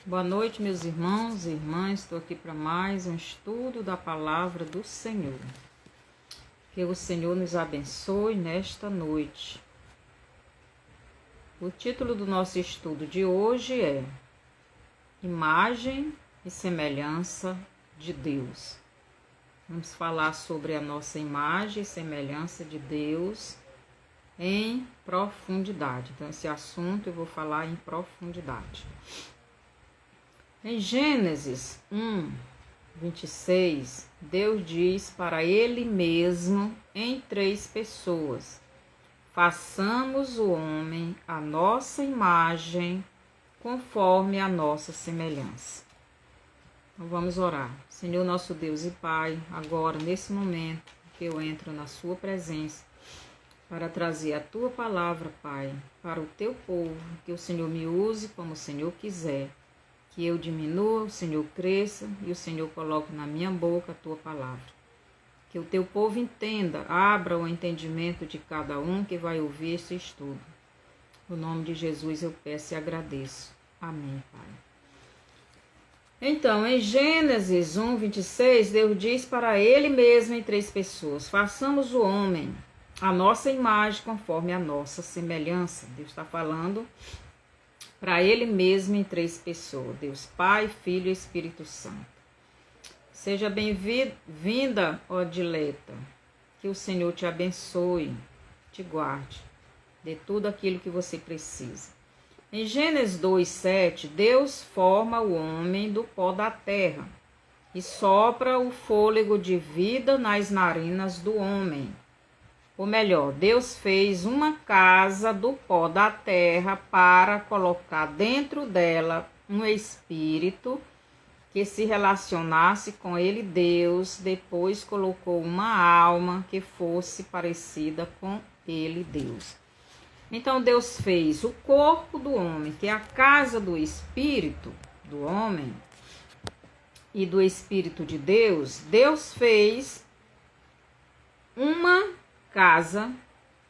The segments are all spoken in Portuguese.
Boa noite, meus irmãos e irmãs. Estou aqui para mais um estudo da palavra do Senhor. Que o Senhor nos abençoe nesta noite. O título do nosso estudo de hoje é Imagem e Semelhança de Deus. Vamos falar sobre a nossa imagem e semelhança de Deus em profundidade. Então, esse assunto eu vou falar em profundidade. Em Gênesis 1, 26, Deus diz para Ele mesmo em 3 pessoas: façamos o homem à nossa imagem, conforme a nossa semelhança. Então vamos orar. Senhor nosso Deus e Pai, agora nesse momento que eu entro na sua presença para trazer a tua palavra, Pai, para o teu povo, que o Senhor me use como o Senhor quiser. Que eu diminua, o Senhor cresça e o Senhor coloque na minha boca a tua palavra. Que o teu povo entenda, abra o entendimento de cada um que vai ouvir esse estudo. No nome de Jesus eu peço e agradeço. Amém, Pai. Então, em Gênesis 1, 26, Deus diz para Ele mesmo em 3 pessoas: façamos o homem a nossa imagem conforme a nossa semelhança. Deus está falando para Ele mesmo em 3 pessoas: Deus Pai, Filho e Espírito Santo. Seja bem-vinda, ó Dileta. Que o Senhor te abençoe, te guarde, dê tudo aquilo que você precisa. Em Gênesis 2:7, Deus forma o homem do pó da terra e sopra o fôlego de vida nas narinas do homem. Ou melhor, Deus fez uma casa do pó da terra para colocar dentro dela um espírito que se relacionasse com ele, Deus. Depois colocou uma alma que fosse parecida com ele, Deus. Então Deus fez o corpo do homem, que é a casa do espírito do homem e do Espírito de Deus. Deus fez uma casa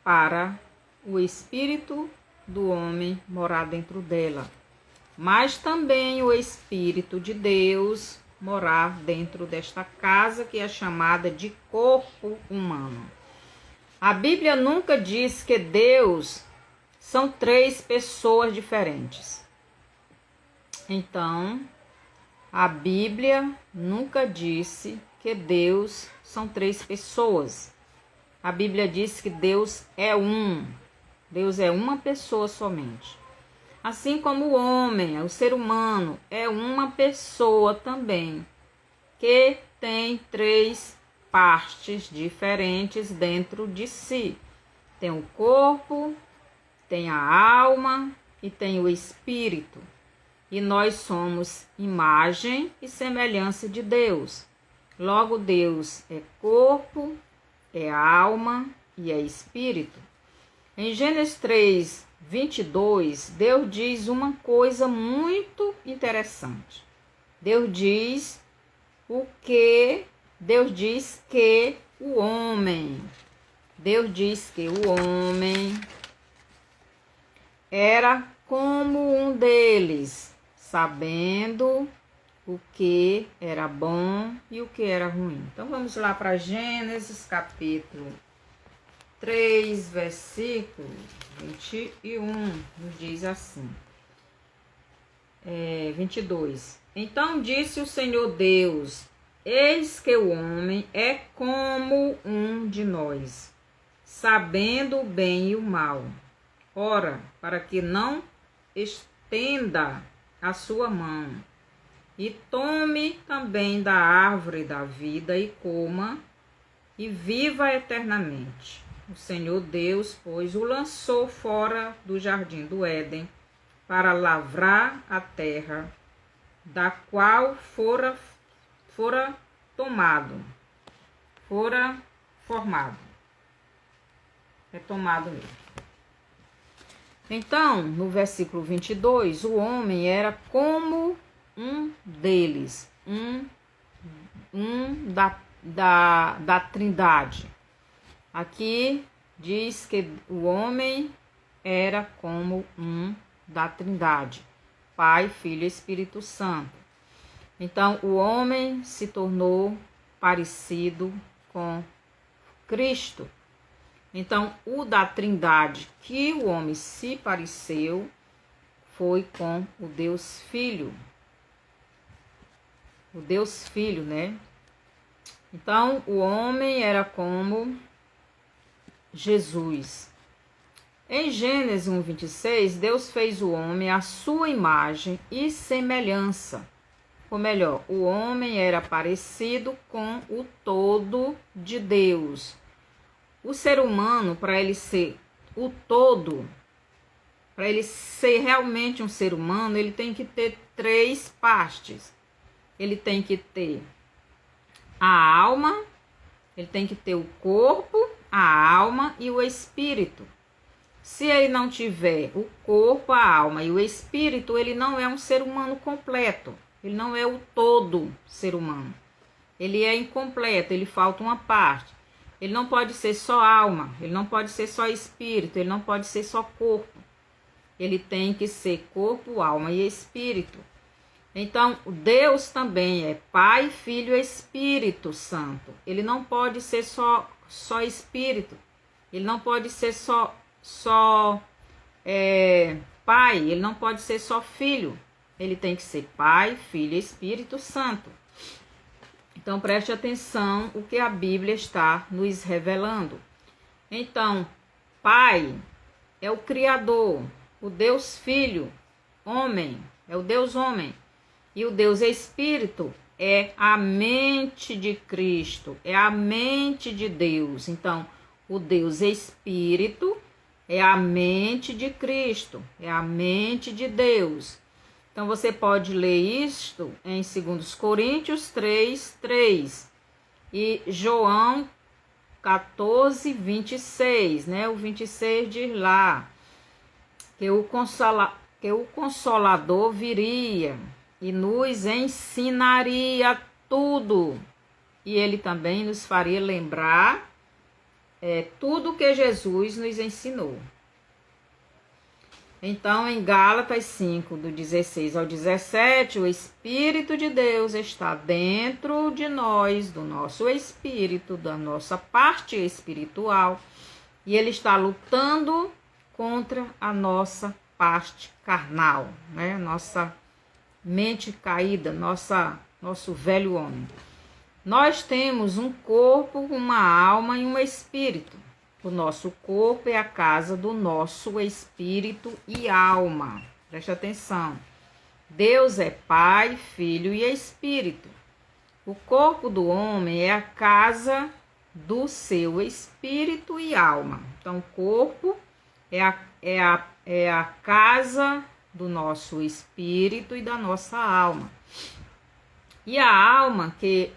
para o espírito do homem morar dentro dela, mas também o Espírito de Deus morar dentro desta casa que é chamada de corpo humano. A Bíblia nunca diz que Deus são 3 pessoas diferentes. Então, a Bíblia nunca disse que Deus são 3 pessoas. A Bíblia diz que Deus é um. Deus é uma pessoa somente. Assim como o homem, o ser humano, é uma pessoa também, que tem 3 partes diferentes dentro de si. Tem o corpo, tem a alma e tem o espírito. E nós somos imagem e semelhança de Deus. Logo, Deus é corpo, é alma e é espírito. Em Gênesis 3, 22, Deus diz uma coisa muito interessante. Deus diz que o homem era como um deles, sabendo o que era bom e o que era ruim. Então vamos lá para Gênesis capítulo 3, versículo 21, nos diz assim, 22. Então disse o Senhor Deus: eis que o homem é como um de nós, sabendo o bem e o mal. Ora, para que não estenda a sua mão e tome também da árvore da vida e coma e viva eternamente. O Senhor Deus, pois, o lançou fora do jardim do Éden para lavrar a terra, da qual fora formado. É tomado mesmo. Então, no versículo 22, o homem era como um deles, da Trindade. Aqui diz que o homem era como um da Trindade. Pai, Filho e Espírito Santo. Então, o homem se tornou parecido com Cristo. Então, o da Trindade que o homem se pareceu foi com o Deus Filho. O Deus Filho, né? Então, o homem era como Jesus. Em Gênesis 1:26, Deus fez o homem à sua imagem e semelhança. Ou melhor, o homem era parecido com o todo de Deus. O ser humano, para ele ser o todo, para ele ser realmente um ser humano, ele tem que ter 3 partes. Ele tem que ter a alma, ele tem que ter o corpo, a alma e o espírito. Se ele não tiver o corpo, a alma e o espírito, ele não é um ser humano completo. Ele não é o todo ser humano. Ele é incompleto, ele falta uma parte. Ele não pode ser só alma, ele não pode ser só espírito, ele não pode ser só corpo. Ele tem que ser corpo, alma e espírito. Então, Deus também é Pai, Filho e Espírito Santo. Ele não pode ser só espírito. Ele não pode ser só Pai. Ele não pode ser só Filho. Ele tem que ser Pai, Filho e Espírito Santo. Então, preste atenção o que a Bíblia está nos revelando. Então, Pai é o Criador, o Deus Filho, homem, é o Deus homem. E o Deus Espírito é a mente de Cristo, é a mente de Deus. Então, o Deus Espírito é a mente de Cristo, é a mente de Deus. Então, você pode ler isto em 2 Coríntios 3:3 e João 14:26, né? O 26 diz lá que o Consolador viria e nos ensinaria tudo. E ele também nos faria lembrar tudo que Jesus nos ensinou. Então, em Gálatas 5, do 16 ao 17, o Espírito de Deus está dentro de nós, do nosso espírito, da nossa parte espiritual, e ele está lutando contra a nossa parte carnal, né? Nossa mente caída, nosso velho homem. Nós temos um corpo, uma alma e um espírito. O nosso corpo é a casa do nosso espírito e alma. Preste atenção. Deus é Pai, Filho e Espírito. O corpo do homem é a casa do seu espírito e alma. Então, o corpo é a casa do nosso espírito e da nossa alma. E a alma que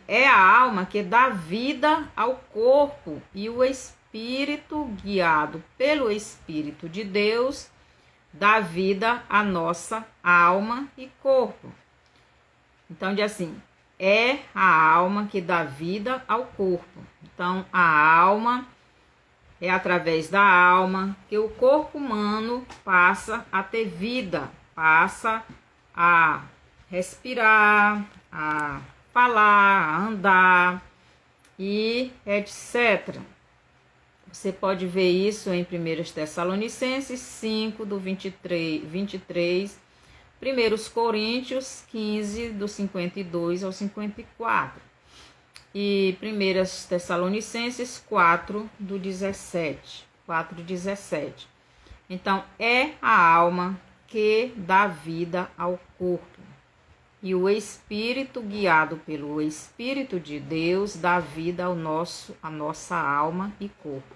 dá vida ao corpo, e o espírito, guiado pelo Espírito de Deus, dá vida à nossa alma e corpo. Então, diz assim, é a alma que dá vida ao corpo. Então, a alma é através da alma que o corpo humano passa a ter vida, passa a respirar, a falar, a andar e etc. Você pode ver isso em 1 Tessalonicenses 5, do 23, 1 Coríntios 15, do 52 ao 54. E 1 Tessalonicenses 4, do 17. 4:17. Então, é a alma que dá vida ao corpo. E o Espírito, guiado pelo Espírito de Deus, dá vida à nossa alma e corpo.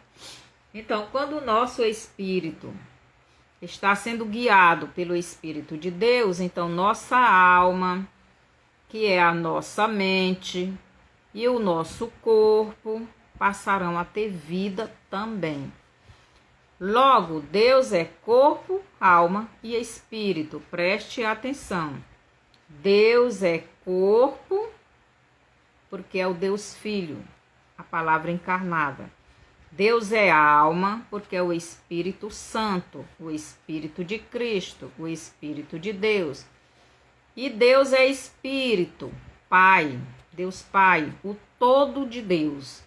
Então, quando o nosso espírito está sendo guiado pelo Espírito de Deus, então nossa alma, que é a nossa mente, e o nosso corpo passarão a ter vida também. Logo, Deus é corpo, alma e espírito. Preste atenção. Deus é corpo, porque é o Deus Filho, a palavra encarnada. Deus é alma, porque é o Espírito Santo, o Espírito de Cristo, o Espírito de Deus. E Deus é Espírito, Pai, Deus Pai, o todo de Deus.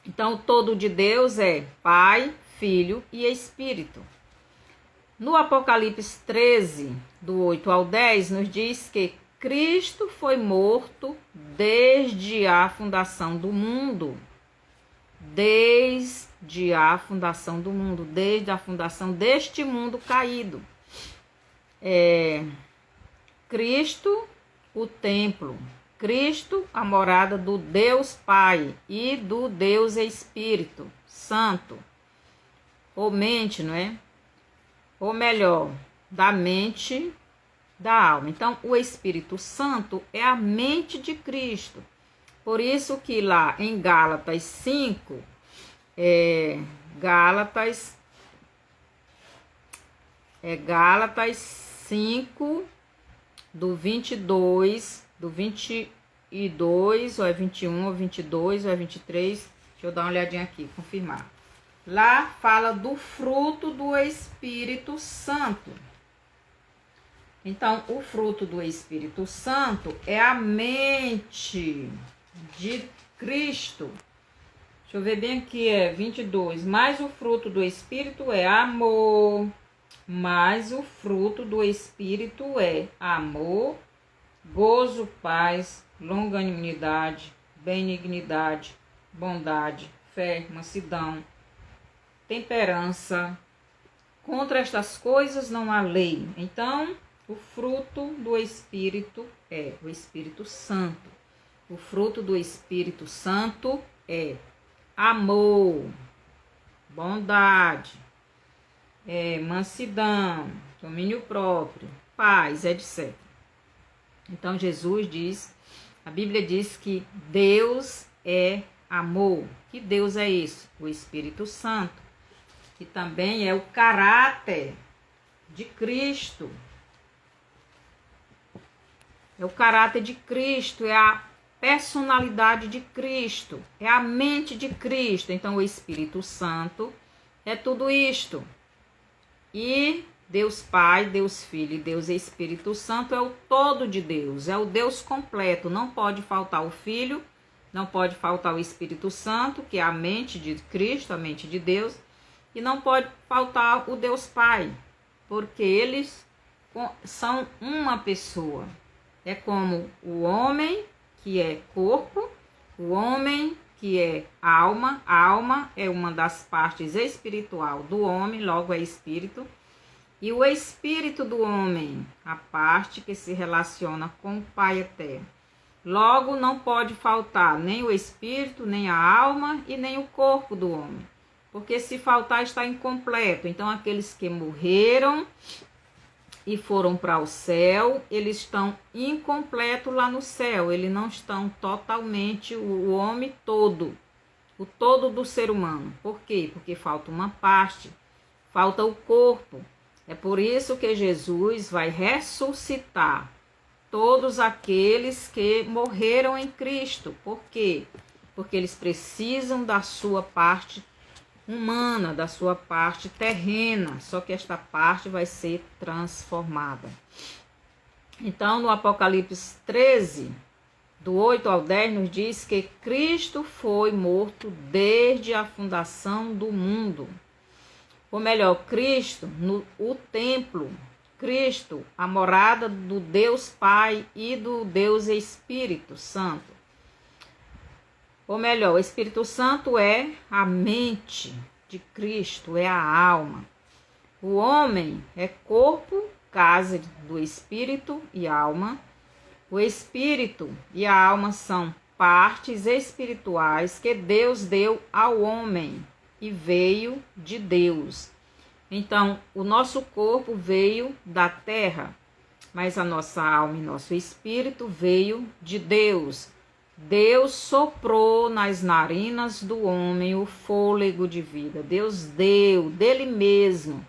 Então, o todo de Deus é Pai, Filho e Espírito. No Apocalipse 13, do 8 ao 10, nos diz que Cristo foi morto desde a fundação do mundo. Desde a fundação do mundo, desde a fundação deste mundo caído. Cristo, o templo. Cristo, a morada do Deus Pai e do Deus Espírito Santo. Ou mente, não é? Ou melhor, da mente, da alma. Então, o Espírito Santo é a mente de Cristo. Por isso que lá em Gálatas 5, Gálatas 5, do 22, do 22, ou é 21, ou 22, ou é 23, deixa eu dar uma olhadinha aqui, confirmar. Lá fala do fruto do Espírito Santo. Então, o fruto do Espírito Santo é a mente de Cristo. Deixa eu ver bem aqui, 22. Mas o fruto do Espírito é amor. Mas o fruto do Espírito é amor, gozo, paz, longanimidade, benignidade, bondade, fé, mansidão, temperança. Contra estas coisas não há lei. Então, o fruto do Espírito é o Espírito Santo. O fruto do Espírito Santo é amor, bondade, mansidão, domínio próprio, paz, etc. Então, Jesus diz, a Bíblia diz que Deus é amor. Que Deus é isso? O Espírito Santo, que também é o caráter de Cristo. É o caráter de Cristo, é a personalidade de Cristo, é a mente de Cristo. Então, o Espírito Santo é tudo isto. E Deus Pai, Deus Filho e Deus Espírito Santo é o todo de Deus, é o Deus completo. Não pode faltar o Filho, não pode faltar o Espírito Santo, que é a mente de Cristo, a mente de Deus, e não pode faltar o Deus Pai, porque eles são uma pessoa. É como o homem, que é corpo, o homem, que é alma. A alma é uma das partes espiritual do homem, logo é espírito. E o espírito do homem, a parte que se relaciona com o Pai eterno. Logo, não pode faltar nem o espírito, nem a alma e nem o corpo do homem. Porque se faltar, está incompleto. Então, aqueles que morreram e foram para o céu, eles estão incompletos lá no céu. Eles não estão totalmente, o homem todo, o todo do ser humano. Por quê? Porque falta uma parte, falta o corpo. É por isso que Jesus vai ressuscitar todos aqueles que morreram em Cristo. Por quê? Porque eles precisam da sua parte humana, da sua parte terrena, só que esta parte vai ser transformada. Então, no Apocalipse 13, do 8 ao 10, nos diz que Cristo foi morto desde a fundação do mundo. Ou melhor, Cristo, o templo, Cristo, a morada do Deus Pai e do Deus Espírito Santo. Ou melhor, o Espírito Santo é a mente de Cristo, é a alma. O homem é corpo, casa do Espírito e alma. O Espírito e a alma são partes espirituais que Deus deu ao homem e veio de Deus. Então, o nosso corpo veio da terra, mas a nossa alma e nosso espírito veio de Deus. Deus soprou nas narinas do homem o fôlego de vida. Deus deu dele mesmo.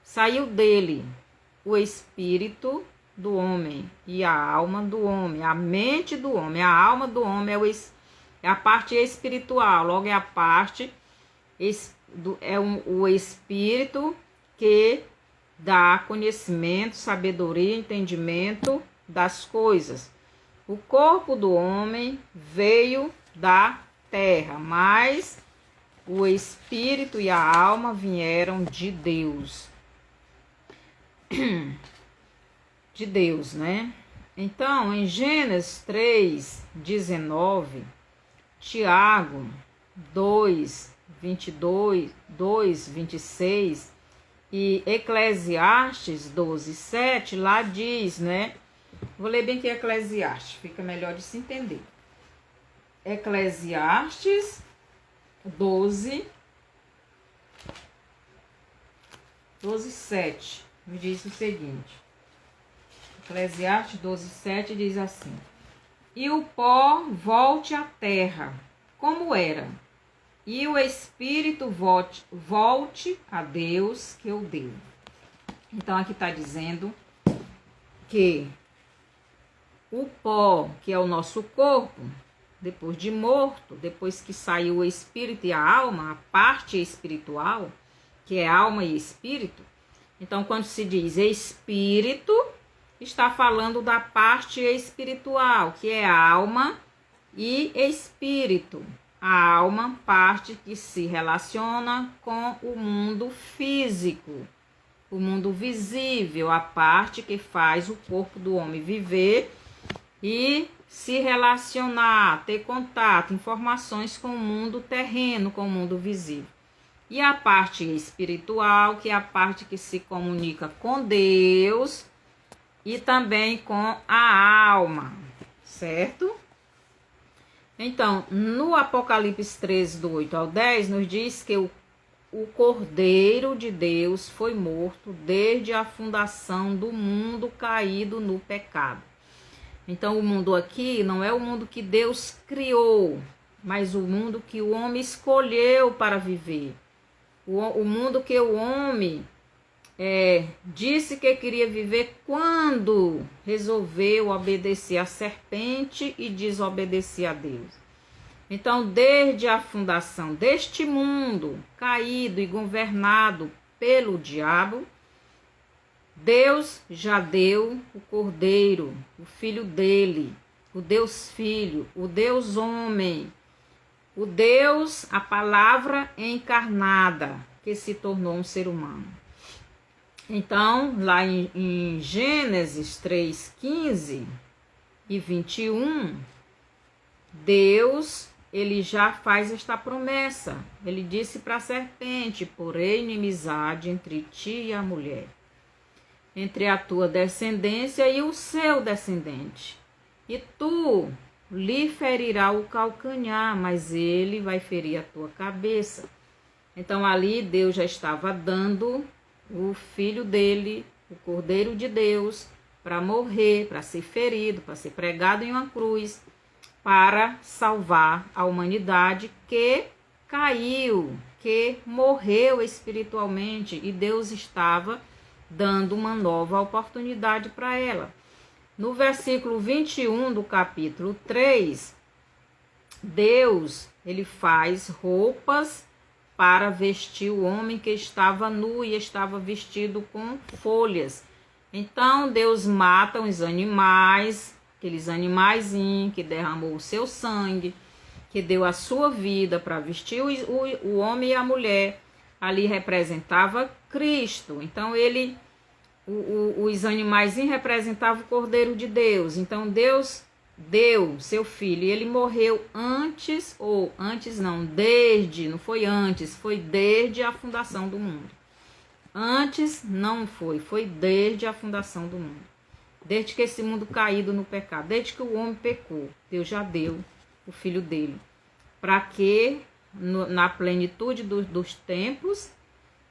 Saiu dele o espírito do homem e a alma do homem, a mente do homem. A alma do homem é a parte espiritual, logo é a parte o espírito que dá conhecimento, sabedoria, entendimento das coisas. O corpo do homem veio da terra, mas o espírito e a alma vieram de Deus. De Deus, né? Então, em Gênesis 3:19, Tiago 2:22, 2:26 e Eclesiastes 12:7, lá diz, né? Vou ler bem aqui Eclesiastes, fica melhor de se entender. Eclesiastes 12:7 diz o seguinte. Eclesiastes 12:7 diz assim: e o pó volte à terra, como era, e o espírito volte a Deus que o deu. Então aqui está dizendo que o pó, que é o nosso corpo, depois de morto, depois que saiu o espírito e a alma, a parte espiritual, que é alma e espírito. Então, quando se diz espírito, está falando da parte espiritual, que é alma e espírito. A alma, parte que se relaciona com o mundo físico, o mundo visível, a parte que faz o corpo do homem viver e se relacionar, ter contato, informações com o mundo terreno, com o mundo visível. E a parte espiritual, que é a parte que se comunica com Deus e também com a alma, certo? Então, no Apocalipse 13, do 8 ao 10, nos diz que o Cordeiro de Deus foi morto desde a fundação do mundo caído no pecado. Então, o mundo aqui não é o mundo que Deus criou, mas o mundo que o homem escolheu para viver. O mundo que o homem disse que queria viver quando resolveu obedecer à serpente e desobedecer a Deus. Então, desde a fundação deste mundo caído e governado pelo diabo, Deus já deu o Cordeiro, o Filho dele, o Deus Filho, o Deus Homem, o Deus, a palavra encarnada, que se tornou um ser humano. Então, lá em Gênesis 3:15 e 21, Deus, ele já faz esta promessa. Ele disse para a serpente: porém inimizade entre ti e a mulher, entre a tua descendência e o seu descendente. E tu lhe ferirá o calcanhar, mas ele vai ferir a tua cabeça. Então ali Deus já estava dando o filho dele, o Cordeiro de Deus, para morrer, para ser ferido, para ser pregado em uma cruz, para salvar a humanidade que caiu, que morreu espiritualmente, e Deus estava dando uma nova oportunidade para ela. No versículo 21 do capítulo 3, Deus, ele faz roupas para vestir o homem que estava nu e estava vestido com folhas. Então, Deus mata os animais, aqueles animaizinhos que derramou o seu sangue, que deu a sua vida para vestir o homem e a mulher. Ali representava Cristo. Então, os animais representavam o Cordeiro de Deus. Então, Deus deu seu filho e ele morreu não foi antes, foi desde a fundação do mundo. Antes não foi desde a fundação do mundo. Desde que esse mundo caído no pecado, desde que o homem pecou, Deus já deu o filho dele, para que na plenitude dos tempos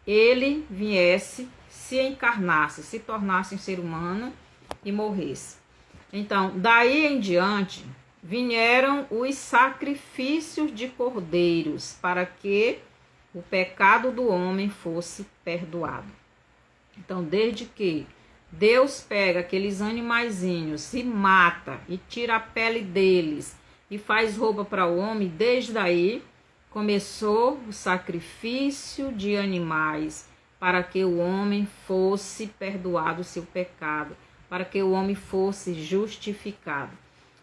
ele viesse, se encarnasse, se tornasse um ser humano e morresse. Então, daí em diante, vieram os sacrifícios de cordeiros para que o pecado do homem fosse perdoado. Então, desde que Deus pega aqueles animaizinhos, se mata e tira a pele deles e faz roupa para o homem, desde aí começou o sacrifício de animais para que o homem fosse perdoado o seu pecado, para que o homem fosse justificado.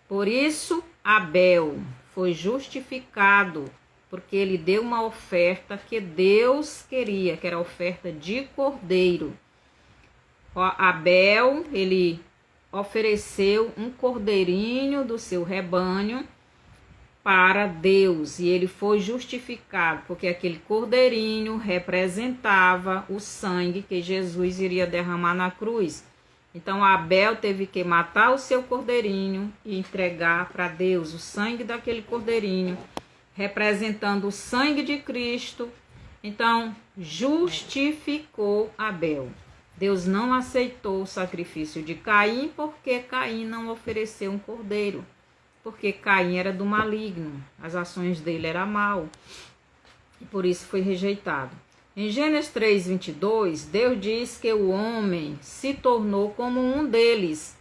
Por isso, Abel foi justificado, porque ele deu uma oferta que Deus queria, que era a oferta de cordeiro. Abel, ele ofereceu um cordeirinho do seu rebanho para Deus, e ele foi justificado, porque aquele cordeirinho representava o sangue que Jesus iria derramar na cruz. Então Abel teve que matar o seu cordeirinho e entregar para Deus o sangue daquele cordeirinho, representando o sangue de Cristo. Então justificou Abel. Deus não aceitou o sacrifício de Caim, porque Caim não ofereceu um cordeiro. Porque Caim era do maligno, as ações dele eram mal, e por isso foi rejeitado. Em Gênesis 3:22, Deus diz que o homem se tornou como um deles,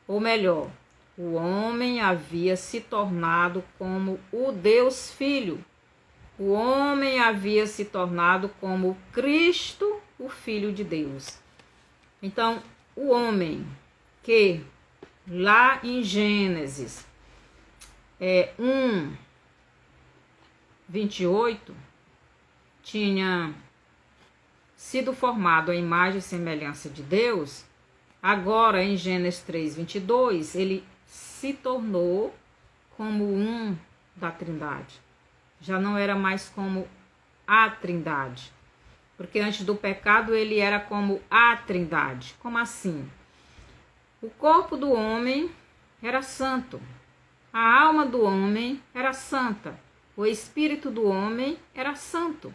ou melhor, o homem havia se tornado como o Deus Filho. O homem havia se tornado como Cristo, o Filho de Deus. Então, o homem que lá em Gênesis 1:28 tinha sido formado à imagem e semelhança de Deus, agora em Gênesis 3:22 ele se tornou como um da Trindade. Já não era mais como a Trindade, porque antes do pecado ele era como a Trindade. Como assim? O corpo do homem era santo. A alma do homem era santa, o espírito do homem era santo.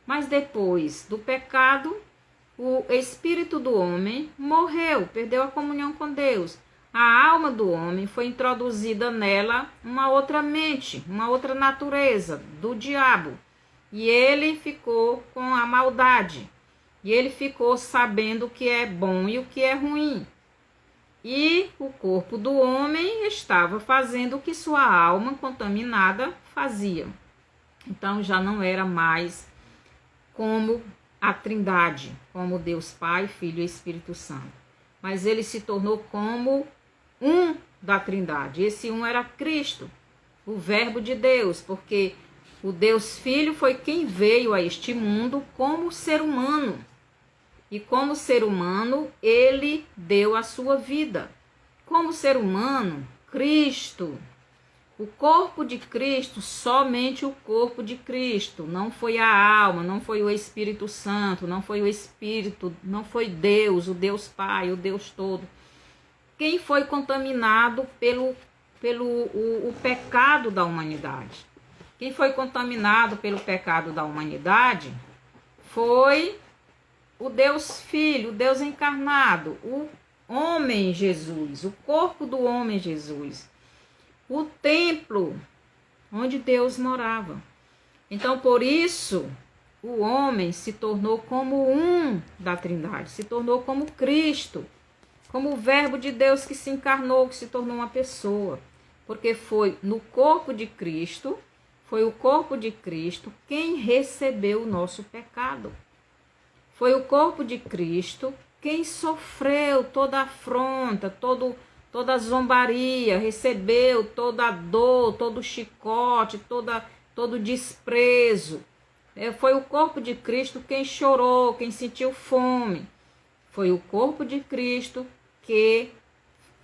Mas depois do pecado, o espírito do homem morreu, perdeu a comunhão com Deus. A alma do homem foi introduzida nela uma outra mente, uma outra natureza do diabo. E ele ficou com a maldade. E ele ficou sabendo o que é bom e o que é ruim. E o corpo do homem estava fazendo o que sua alma contaminada fazia. Então já não era mais como a Trindade, como Deus Pai, Filho e Espírito Santo. Mas ele se tornou como um da Trindade. Esse um era Cristo, o Verbo de Deus, porque o Deus Filho foi quem veio a este mundo como ser humano. E como ser humano, ele deu a sua vida. Como ser humano, Cristo, o corpo de Cristo, somente o corpo de Cristo. Não foi a alma, não foi o Espírito Santo, não foi o Espírito, não foi Deus, o Deus Pai, o Deus todo. Quem foi contaminado pelo pecado da humanidade? Quem foi contaminado pelo pecado da humanidade foi o Deus Filho, o Deus encarnado, o homem Jesus, o corpo do homem Jesus, o templo onde Deus morava. Então, por isso, o homem se tornou como um da Trindade, se tornou como Cristo, como o Verbo de Deus que se encarnou, que se tornou uma pessoa, porque foi no corpo de Cristo, foi o corpo de Cristo quem recebeu o nosso pecado. Foi o corpo de Cristo quem sofreu toda a afronta, toda a zombaria, recebeu toda a dor, todo o chicote, todo o desprezo. Foi o corpo de Cristo quem chorou, quem sentiu fome. Foi o corpo de Cristo que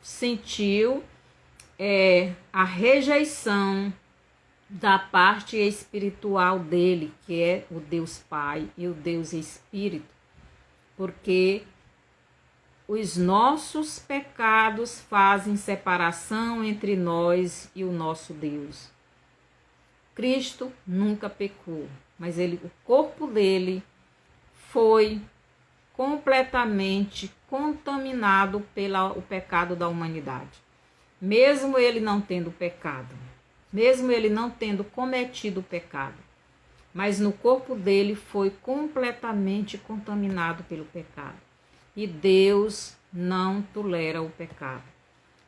sentiu a rejeição da parte espiritual dele, que é o Deus Pai e o Deus Espírito, porque os nossos pecados fazem separação entre nós e o nosso Deus. Cristo nunca pecou, mas o corpo dele foi completamente contaminado pelo pecado da humanidade. Mesmo ele não tendo pecado, mesmo ele não tendo cometido o pecado, mas no corpo dele foi completamente contaminado pelo pecado. E Deus não tolera o pecado.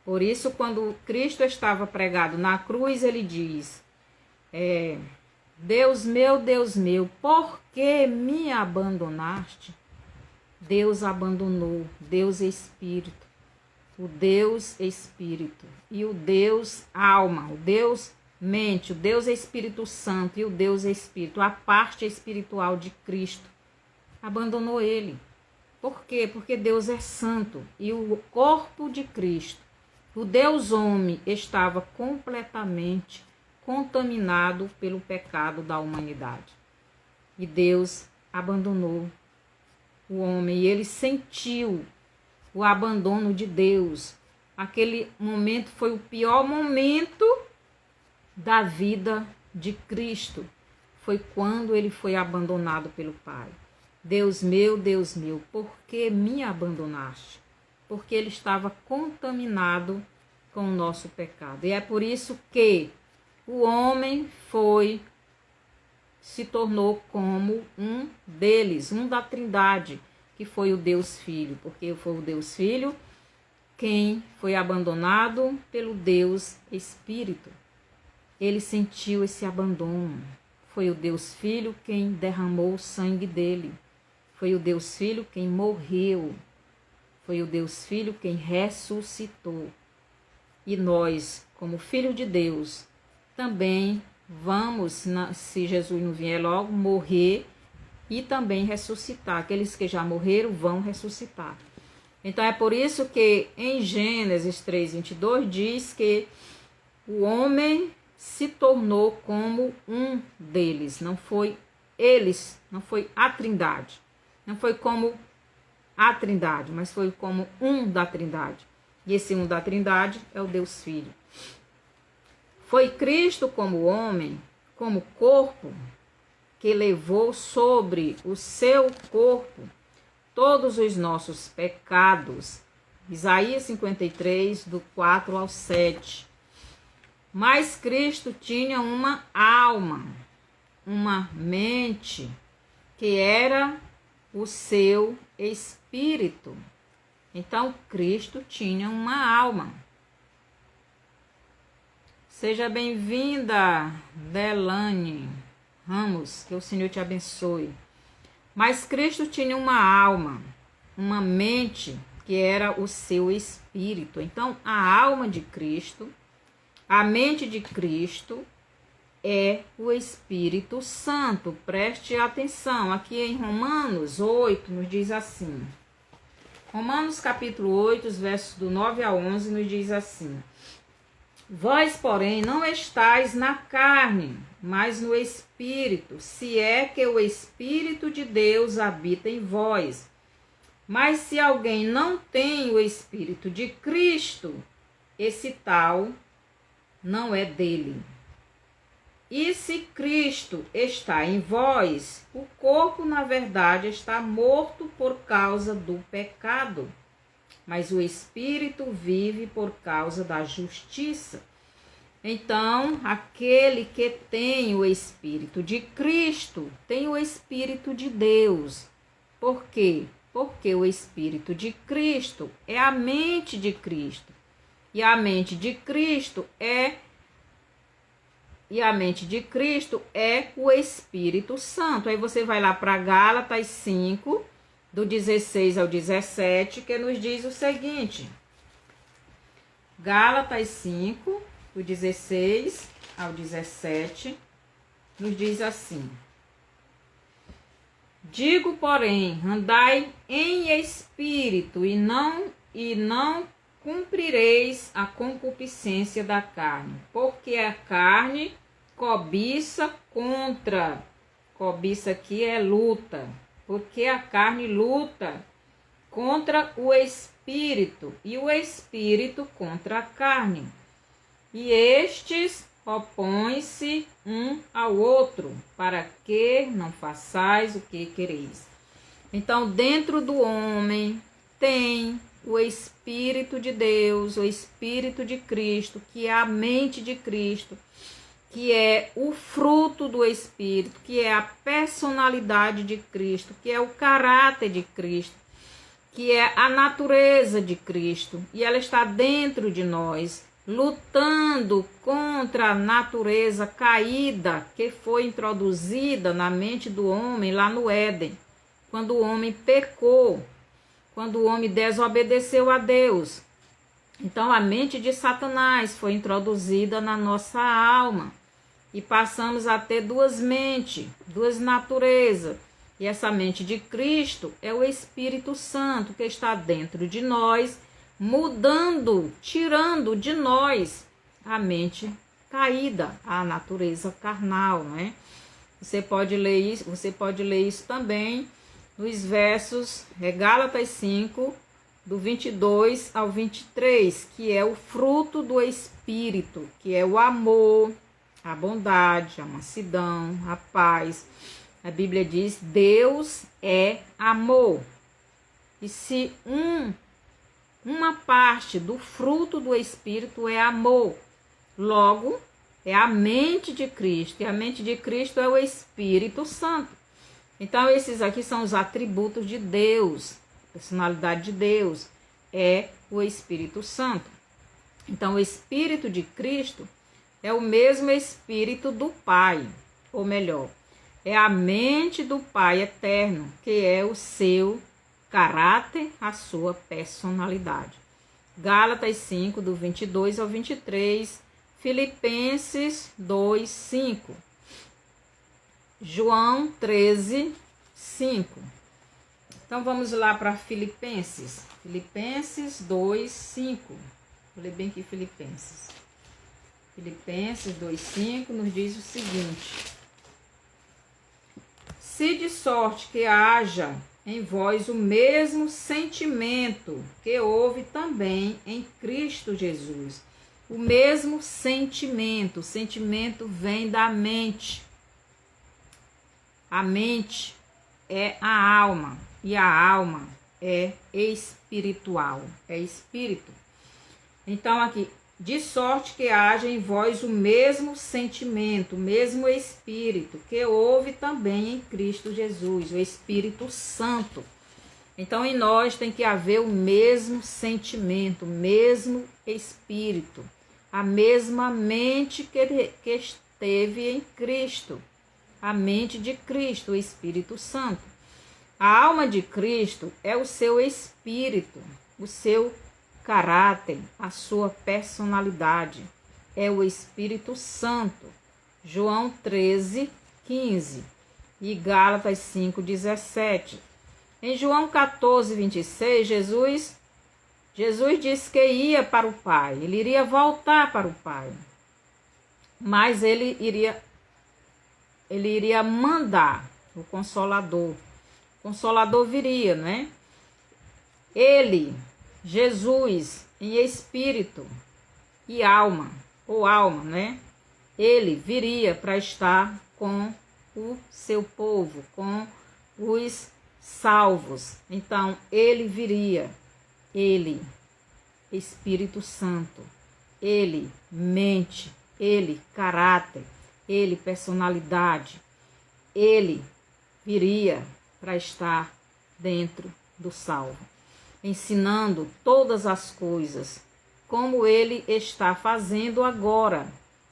Por isso, quando Cristo estava pregado na cruz, ele diz, Deus meu, por que me abandonaste? Deus abandonou, Deus Espírito, o Deus Espírito e o Deus Alma, o Deus Mente, o Deus Espírito Santo e o Deus Espírito, a parte espiritual de Cristo, abandonou ele. Por quê? Porque Deus é santo e o corpo de Cristo, o Deus homem, estava completamente contaminado pelo pecado da humanidade. E Deus abandonou o homem e ele sentiu o abandono de Deus. Aquele momento foi o pior momento da vida de Cristo. Foi quando ele foi abandonado pelo Pai. Deus meu, por que me abandonaste? Porque ele estava contaminado com o nosso pecado. E é por isso que o homem se tornou como um deles, um da Trindade, que foi o Deus Filho, porque foi o Deus Filho quem foi abandonado pelo Deus Espírito. Ele sentiu esse abandono. Foi o Deus Filho quem derramou o sangue dele. Foi o Deus Filho quem morreu. Foi o Deus Filho quem ressuscitou. E nós, como filho de Deus, também vamos, se Jesus não vier logo, morrer e também ressuscitar. Aqueles que já morreram vão ressuscitar. Então é por isso que em Gênesis 3:22 diz que o homem se tornou como um deles. Não foi eles, não foi a Trindade. Não foi como a Trindade, mas foi como um da Trindade. E esse um da Trindade é o Deus Filho. Foi Cristo como homem, como corpo, que levou sobre o seu corpo todos os nossos pecados. Isaías 53, do 4 ao 7. Mas Cristo tinha uma alma, uma mente, que era o seu espírito. Então, Cristo tinha uma alma. Seja bem-vinda, Delane Ramos, que o Senhor te abençoe. Mas Cristo tinha uma alma, uma mente, que era o seu espírito. Então, a alma de Cristo, a mente de Cristo é o Espírito Santo. Preste atenção, aqui em Romanos 8 nos diz assim. Romanos capítulo 8, os versos do 9 a 11 nos diz assim. Vós, porém, não estáis na carne, mas no Espírito, se é que o Espírito de Deus habita em vós. Mas se alguém não tem o Espírito de Cristo, esse tal não é dele. E se Cristo está em vós, o corpo, na verdade, está morto por causa do pecado, mas o Espírito vive por causa da justiça. Então, aquele que tem o Espírito de Cristo, tem o Espírito de Deus. Por quê? Porque o Espírito de Cristo é a mente de Cristo. E a mente de Cristo é o Espírito Santo. Aí você vai lá para Gálatas 5, do 16 ao 17, que nos diz o seguinte. Gálatas 5, do 16 ao 17, nos diz assim. Digo, porém, andai em espírito e não cumprireis a concupiscência da carne, porque a carne cobiça aqui é luta, porque a carne luta contra o espírito e o espírito contra a carne. E estes opõem-se um ao outro, para que não façais o que quereis. Então, dentro do homem tem o Espírito de Deus, o Espírito de Cristo, que é a mente de Cristo, que é o fruto do Espírito, que é a personalidade de Cristo, que é o caráter de Cristo, que é a natureza de Cristo, e ela está dentro de nós. lutando contra a natureza caída que foi introduzida na mente do homem lá no Éden, quando o homem pecou, quando o homem desobedeceu a Deus. Então a mente de Satanás foi introduzida na nossa alma e passamos a ter duas mentes, duas naturezas. E essa mente de Cristo é o Espírito Santo que está dentro de nós, mudando, tirando de nós a mente caída, a natureza carnal, né? Você pode ler isso também nos versos Gálatas 5, do 22 ao 23, que é o fruto do Espírito, que é o amor, a bondade, a mansidão, a paz. A Bíblia diz: Deus é amor. E se uma parte do fruto do Espírito é amor, logo é a mente de Cristo. E a mente de Cristo é o Espírito Santo. Então esses aqui são os atributos de Deus. A personalidade de Deus é o Espírito Santo. Então o Espírito de Cristo é o mesmo Espírito do Pai, ou melhor, é a mente do Pai eterno, que é o seu caráter, a sua personalidade. Gálatas 5, do 22 ao 23, Filipenses 2, 5, João 13, 5. Então vamos lá para Filipenses. Filipenses 2, 5. Vou ler bem aqui Filipenses. Filipenses 2, 5 nos diz o seguinte: se de sorte que haja em vós o mesmo sentimento que houve também em Cristo Jesus. O mesmo sentimento. O sentimento vem da mente. A mente é a alma. E a alma é espiritual. É espírito. Então aqui, de sorte que haja em vós o mesmo sentimento, o mesmo Espírito, que houve também em Cristo Jesus, o Espírito Santo. Então em nós tem que haver o mesmo sentimento, o mesmo Espírito, a mesma mente que esteve em Cristo, a mente de Cristo, o Espírito Santo. A alma de Cristo é o seu Espírito, o seu caráter, a sua personalidade, é o Espírito Santo. João 13, 15 e Gálatas 5, 17. Em João 14, 26, Jesus disse que ia para o Pai, ele iria voltar para o Pai, mas ele iria mandar o Consolador. O Consolador viria, né? Jesus, em espírito e alma, ou alma, né? Ele viria para estar com o seu povo, com os salvos. Então, ele viria, ele, Espírito Santo, ele, mente, ele, caráter, ele, personalidade, ele viria para estar dentro do salvo, ensinando todas as coisas, como ele está fazendo agora,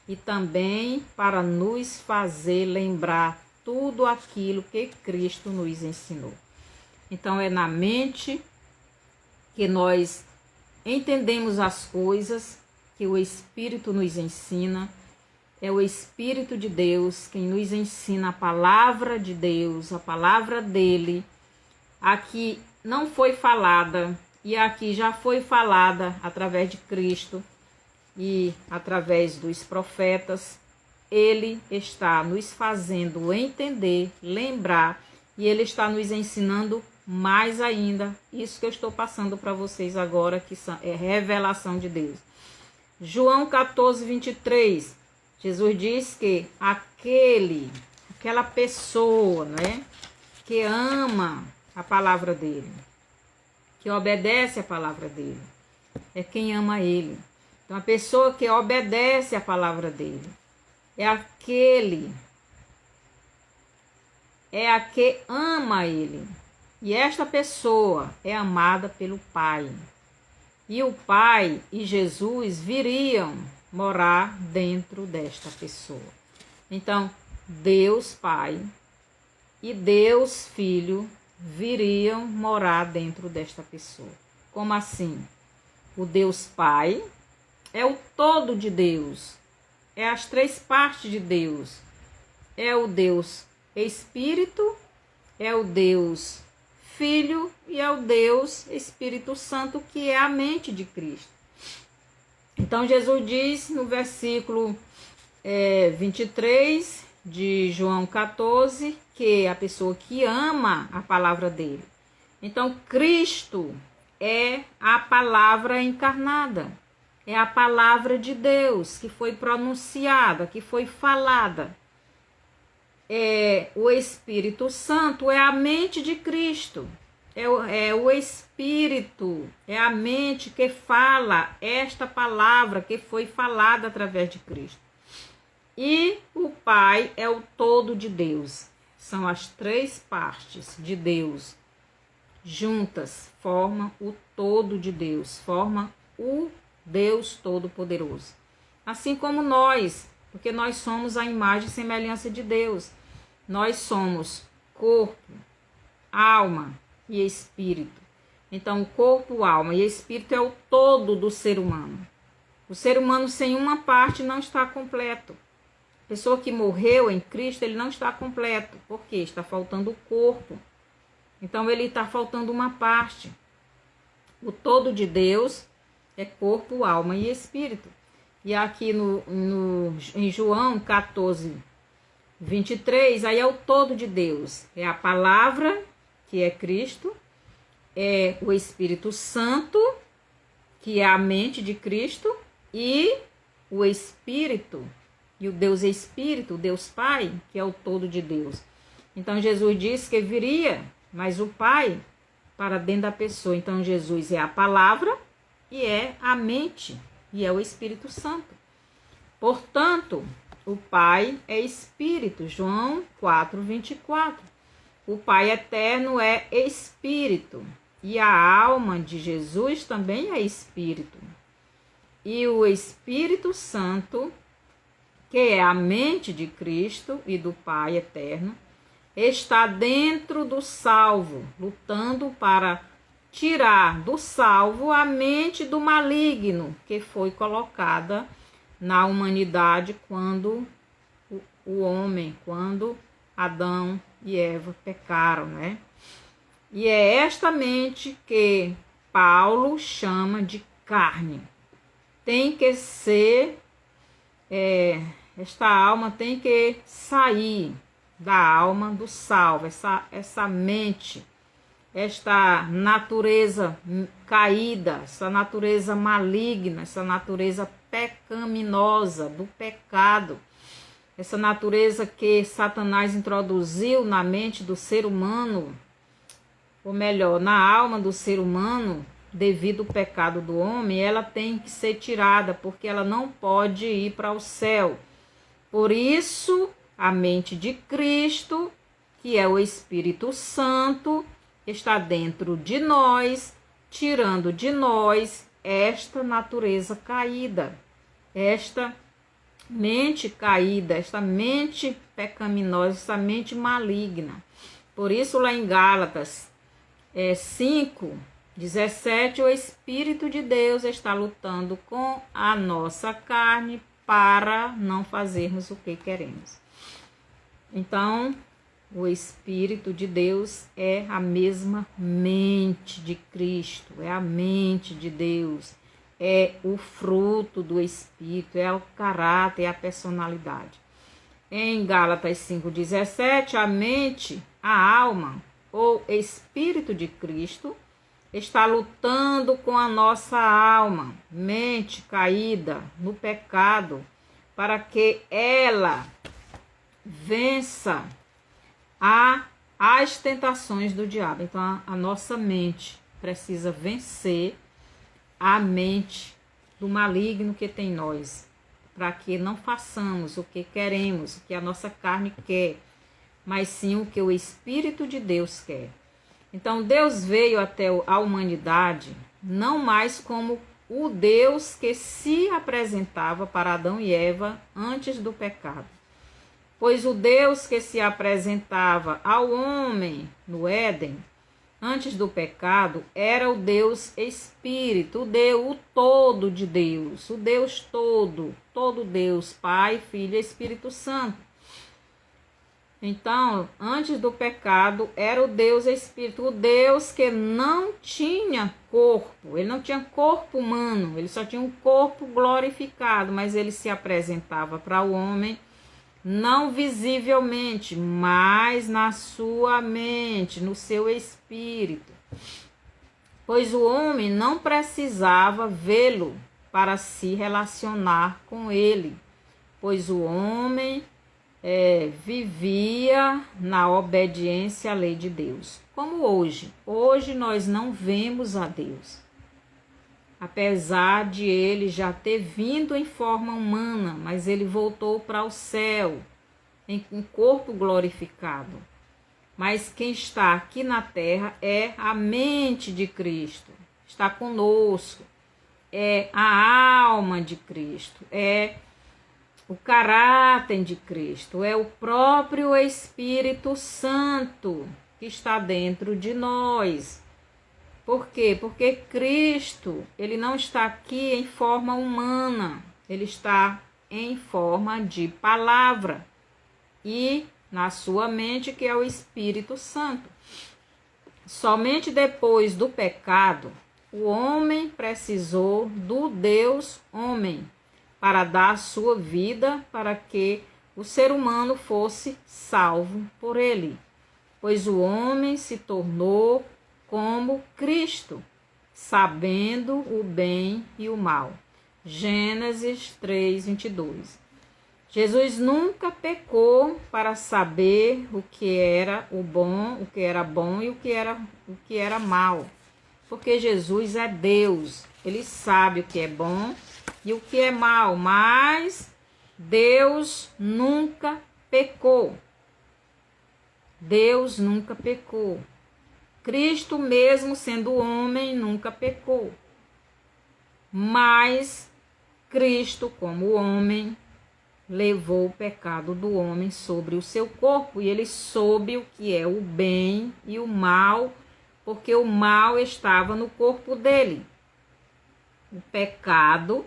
e também para nos fazer lembrar tudo aquilo que Cristo nos ensinou. Então é na mente que nós entendemos as coisas, que o Espírito nos ensina. É o Espírito de Deus quem nos ensina a palavra de Deus, a palavra dele. Aqui não foi falada, e aqui já foi falada através de Cristo e através dos profetas. Ele está nos fazendo entender, lembrar, e ele está nos ensinando mais ainda. Isso que eu estou passando para vocês agora, que é revelação de Deus. João 14, 23, Jesus diz que aquela pessoa, né, que ama a palavra dele, que obedece a palavra dele, é quem ama ele. Então a pessoa que obedece a palavra dele é a que ama ele. E esta pessoa é amada pelo Pai. E o Pai e Jesus viriam morar dentro desta pessoa. Então, Deus Pai e Deus Filho viriam morar dentro desta pessoa. Como assim? O Deus Pai é o todo de Deus, é as três partes de Deus. É o Deus Espírito, é o Deus Filho e é o Deus Espírito Santo, que é a mente de Cristo. Então Jesus diz no versículo 23 de João 14, que a pessoa que ama a palavra dele. Então Cristo é a palavra encarnada, é a palavra de Deus que foi pronunciada, que foi falada. O Espírito Santo é a mente de Cristo, é o Espírito, é a mente que fala esta palavra que foi falada através de Cristo. E o Pai é o todo de Deus, são as três partes de Deus juntas, formam o todo de Deus, formam o Deus Todo-Poderoso. Assim como nós, porque nós somos a imagem e semelhança de Deus. Nós somos corpo, alma e espírito. Então, corpo, alma e espírito é o todo do ser humano. O ser humano sem uma parte não está completo. A pessoa que morreu em Cristo, ele não está completo. Por quê? Está faltando o corpo. Então, ele está faltando uma parte. O todo de Deus é corpo, alma e espírito. E aqui em João 14, 23, aí é o todo de Deus. É a palavra, que é Cristo, é o Espírito Santo, que é a mente de Cristo, e o Espírito, e o Deus Espírito, o Deus Pai, que é o todo de Deus. Então Jesus disse que viria, mas o Pai para dentro da pessoa. Então Jesus é a palavra e é a mente, e é o Espírito Santo. Portanto, o Pai é Espírito, João 4, 24. O Pai eterno é Espírito, e a alma de Jesus também é Espírito. E o Espírito Santo, que é a mente de Cristo e do Pai eterno, está dentro do salvo, lutando para tirar do salvo a mente do maligno que foi colocada na humanidade quando quando Adão e Eva pecaram, né? E é esta mente que Paulo chama de carne. Tem que ser, esta alma tem que sair da alma do salvo, essa mente, esta natureza caída, essa natureza maligna, essa natureza pecaminosa do pecado, essa natureza que Satanás introduziu na mente do ser humano, ou melhor, na alma do ser humano, devido ao pecado do homem, ela tem que ser tirada, porque ela não pode ir para o céu. Por isso, a mente de Cristo, que é o Espírito Santo, está dentro de nós, tirando de nós esta natureza caída, esta mente caída, esta mente pecaminosa, esta mente maligna. Por isso, lá em Gálatas 5, 17, o Espírito de Deus está lutando com a nossa carne para não fazermos o que queremos. Então, o Espírito de Deus é a mesma mente de Cristo, é a mente de Deus, é o fruto do Espírito, é o caráter, é a personalidade. Em Gálatas 5,17, a mente, a alma, ou Espírito de Cristo, está lutando com a nossa alma, mente caída no pecado, para que ela vença as tentações do diabo. Então, a nossa mente precisa vencer a mente do maligno que tem em nós, para que não façamos o que queremos, o que a nossa carne quer, mas sim o que o Espírito de Deus quer. Então Deus veio até a humanidade não mais como o Deus que se apresentava para Adão e Eva antes do pecado. Pois o Deus que se apresentava ao homem no Éden, antes do pecado, era o Deus Espírito, o todo de Deus, o Deus todo Deus, Pai, Filho e Espírito Santo. Então, antes do pecado, era o Deus Espírito, o Deus que não tinha corpo, ele não tinha corpo humano, ele só tinha um corpo glorificado, mas ele se apresentava para o homem não visivelmente, mas na sua mente, no seu espírito. Pois o homem não precisava vê-lo para se relacionar com ele, pois o homem vivia na obediência à lei de Deus. Como hoje. Hoje nós não vemos a Deus. Apesar de ele já ter vindo em forma humana, mas ele voltou para o céu, em um corpo glorificado. Mas quem está aqui na terra é a mente de Cristo, está conosco, é a alma de Cristo, é o caráter de Cristo, é o próprio Espírito Santo que está dentro de nós. Por quê? Porque Cristo, ele não está aqui em forma humana, ele está em forma de palavra e na sua mente, que é o Espírito Santo. Somente depois do pecado, o homem precisou do Deus homem para dar a sua vida para que o ser humano fosse salvo por ele. Pois o homem se tornou como Cristo, sabendo o bem e o mal. Gênesis 3:22. Jesus nunca pecou para saber o que era o bom e o que era mal. Porque Jesus é Deus, ele sabe o que é bom e o que é mal, mas Deus nunca pecou. Deus nunca pecou. Cristo, mesmo sendo homem, nunca pecou. Mas Cristo, como homem, levou o pecado do homem sobre o seu corpo, e ele soube o que é o bem e o mal, porque o mal estava no corpo dele. O pecado,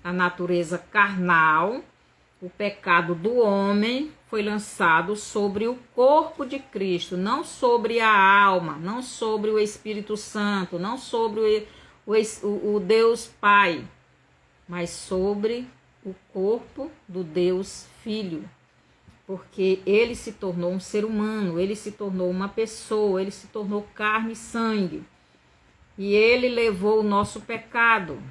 a natureza carnal, o pecado do homem foi lançado sobre o corpo de Cristo, não sobre a alma, não sobre o Espírito Santo, não sobre o Deus Pai, mas sobre o corpo do Deus Filho, porque ele se tornou um ser humano, ele se tornou uma pessoa, ele se tornou carne e sangue, e ele levou o nosso pecado.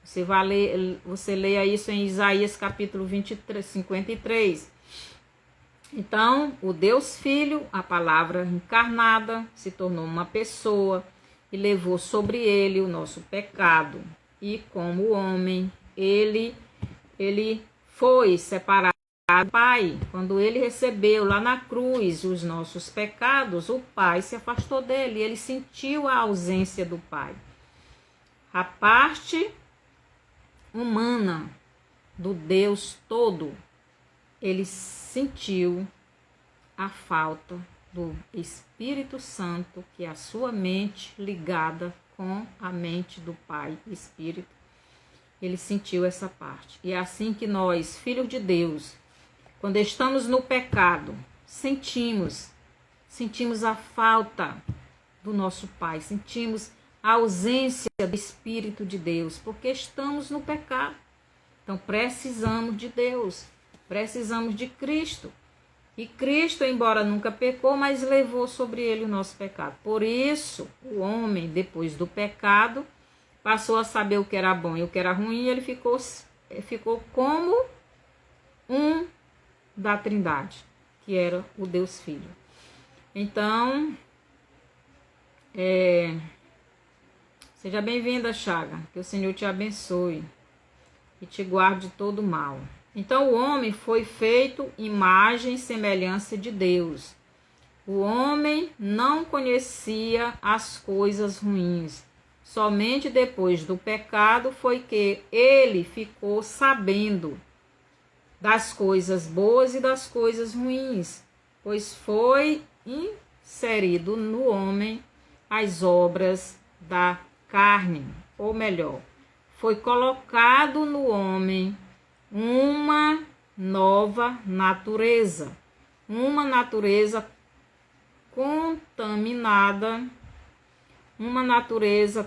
Você leia isso em Isaías capítulo 23, 53. Então, o Deus Filho, a palavra encarnada, se tornou uma pessoa e levou sobre ele o nosso pecado. E como homem, ele foi separado do Pai. Quando ele recebeu lá na cruz os nossos pecados, o Pai se afastou dele. Ele sentiu a ausência do Pai. A parte humana do Deus todo, ele sentiu a falta do Espírito Santo, que é a sua mente ligada com a mente do Pai Espírito. Ele sentiu essa parte. E é assim que nós, filhos de Deus, quando estamos no pecado, sentimos a falta do nosso Pai, sentimos a ausência do Espírito de Deus, porque estamos no pecado. Então precisamos de Deus, precisamos de Cristo. E Cristo, embora nunca pecou, mas levou sobre ele o nosso pecado. Por isso, o homem, depois do pecado, passou a saber o que era bom e o que era ruim, e ele ficou como um da Trindade, que era o Deus Filho. Então, seja bem-vinda, Chaga, que o Senhor te abençoe e te guarde de todo mal. Então, o homem foi feito imagem e semelhança de Deus. O homem não conhecia as coisas ruins. Somente depois do pecado foi que ele ficou sabendo das coisas boas e das coisas ruins, pois foi inserido no homem as obras da carne, ou melhor, foi colocado no homem uma nova natureza, uma natureza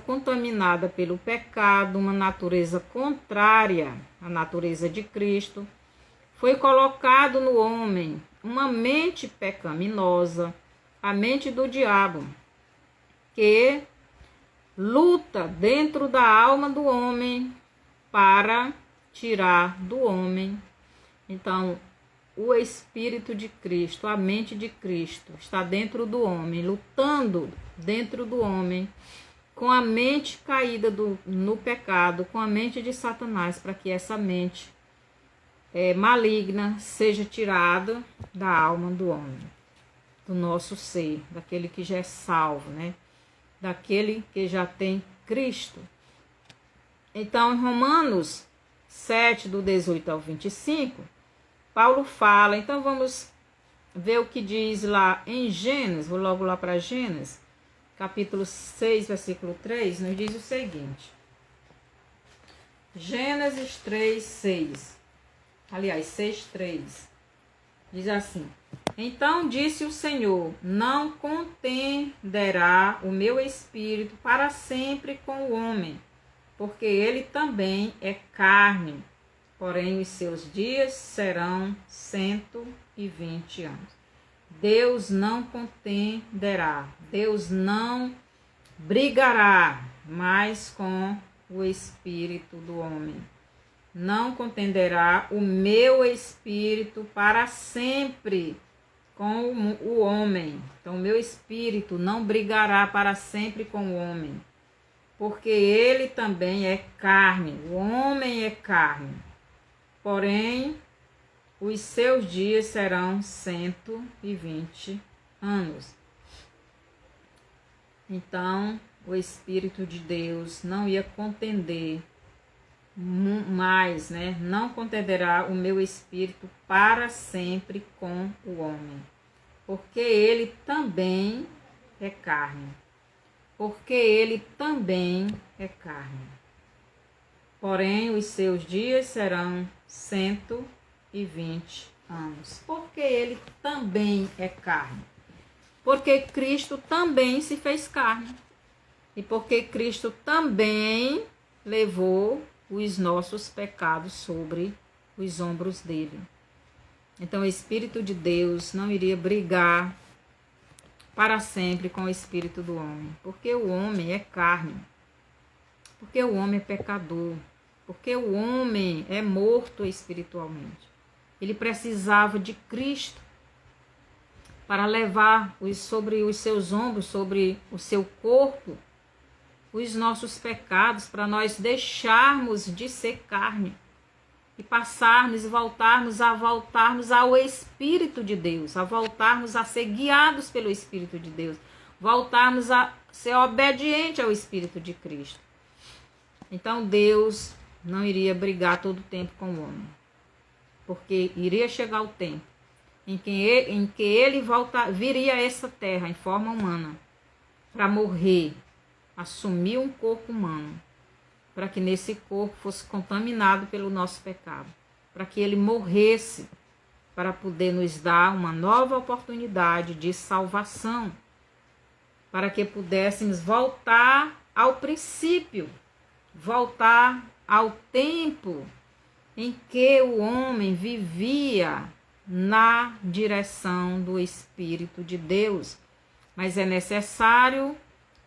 contaminada pelo pecado, uma natureza contrária à natureza de Cristo. Foi colocado no homem uma mente pecaminosa, a mente do diabo, que luta dentro da alma do homem para tirar do homem. Então, o Espírito de Cristo, a mente de Cristo, está dentro do homem, lutando dentro do homem, com a mente caída no pecado, com a mente de Satanás, para que essa mente maligna seja tirada da alma do homem, do nosso ser, daquele que já é salvo, né? Daquele que já tem Cristo. Então, em Romanos 7, do 18 ao 25, Paulo fala, então vamos ver o que diz lá em Gênesis, vou logo lá para Gênesis, capítulo 6, versículo 3, nos diz o seguinte. Gênesis 3, 6. Aliás, 6, 3. Diz assim: Então disse o Senhor, não contenderá o meu espírito para sempre com o homem, porque ele também é carne, porém os seus dias serão 120 anos. Deus não contenderá, Deus não brigará mais com o espírito do homem. Não contenderá o meu espírito para sempre com o homem. Então, o meu espírito não brigará para sempre com o homem, porque ele também é carne, o homem é carne. Porém, os seus dias serão 120 anos. Então, o Espírito de Deus não ia contender mais, né? Não contenderá o meu espírito para sempre com o homem, porque ele também é carne. Porque ele também é carne. Porém, os seus dias serão 120 anos. Porque ele também é carne. Porque Cristo também se fez carne. E porque Cristo também levou os nossos pecados sobre os ombros dele. Então, o Espírito de Deus não iria brigar para sempre com o espírito do homem, porque o homem é carne, porque o homem é pecador, porque o homem é morto espiritualmente. Ele precisava de Cristo para levar sobre os seus ombros, sobre o seu corpo, os nossos pecados, para nós deixarmos de ser carne e passarmos e voltarmos ao Espírito de Deus, a voltarmos a ser guiados pelo Espírito de Deus, voltarmos a ser obediente ao Espírito de Cristo. Então Deus não iria brigar todo o tempo com o homem, porque iria chegar o tempo em que ele viria a essa terra em forma humana para morrer, assumir um corpo humano, para que nesse corpo fosse contaminado pelo nosso pecado, para que ele morresse, para poder nos dar uma nova oportunidade de salvação, para que pudéssemos voltar ao princípio, voltar ao tempo em que o homem vivia na direção do Espírito de Deus. Mas é necessário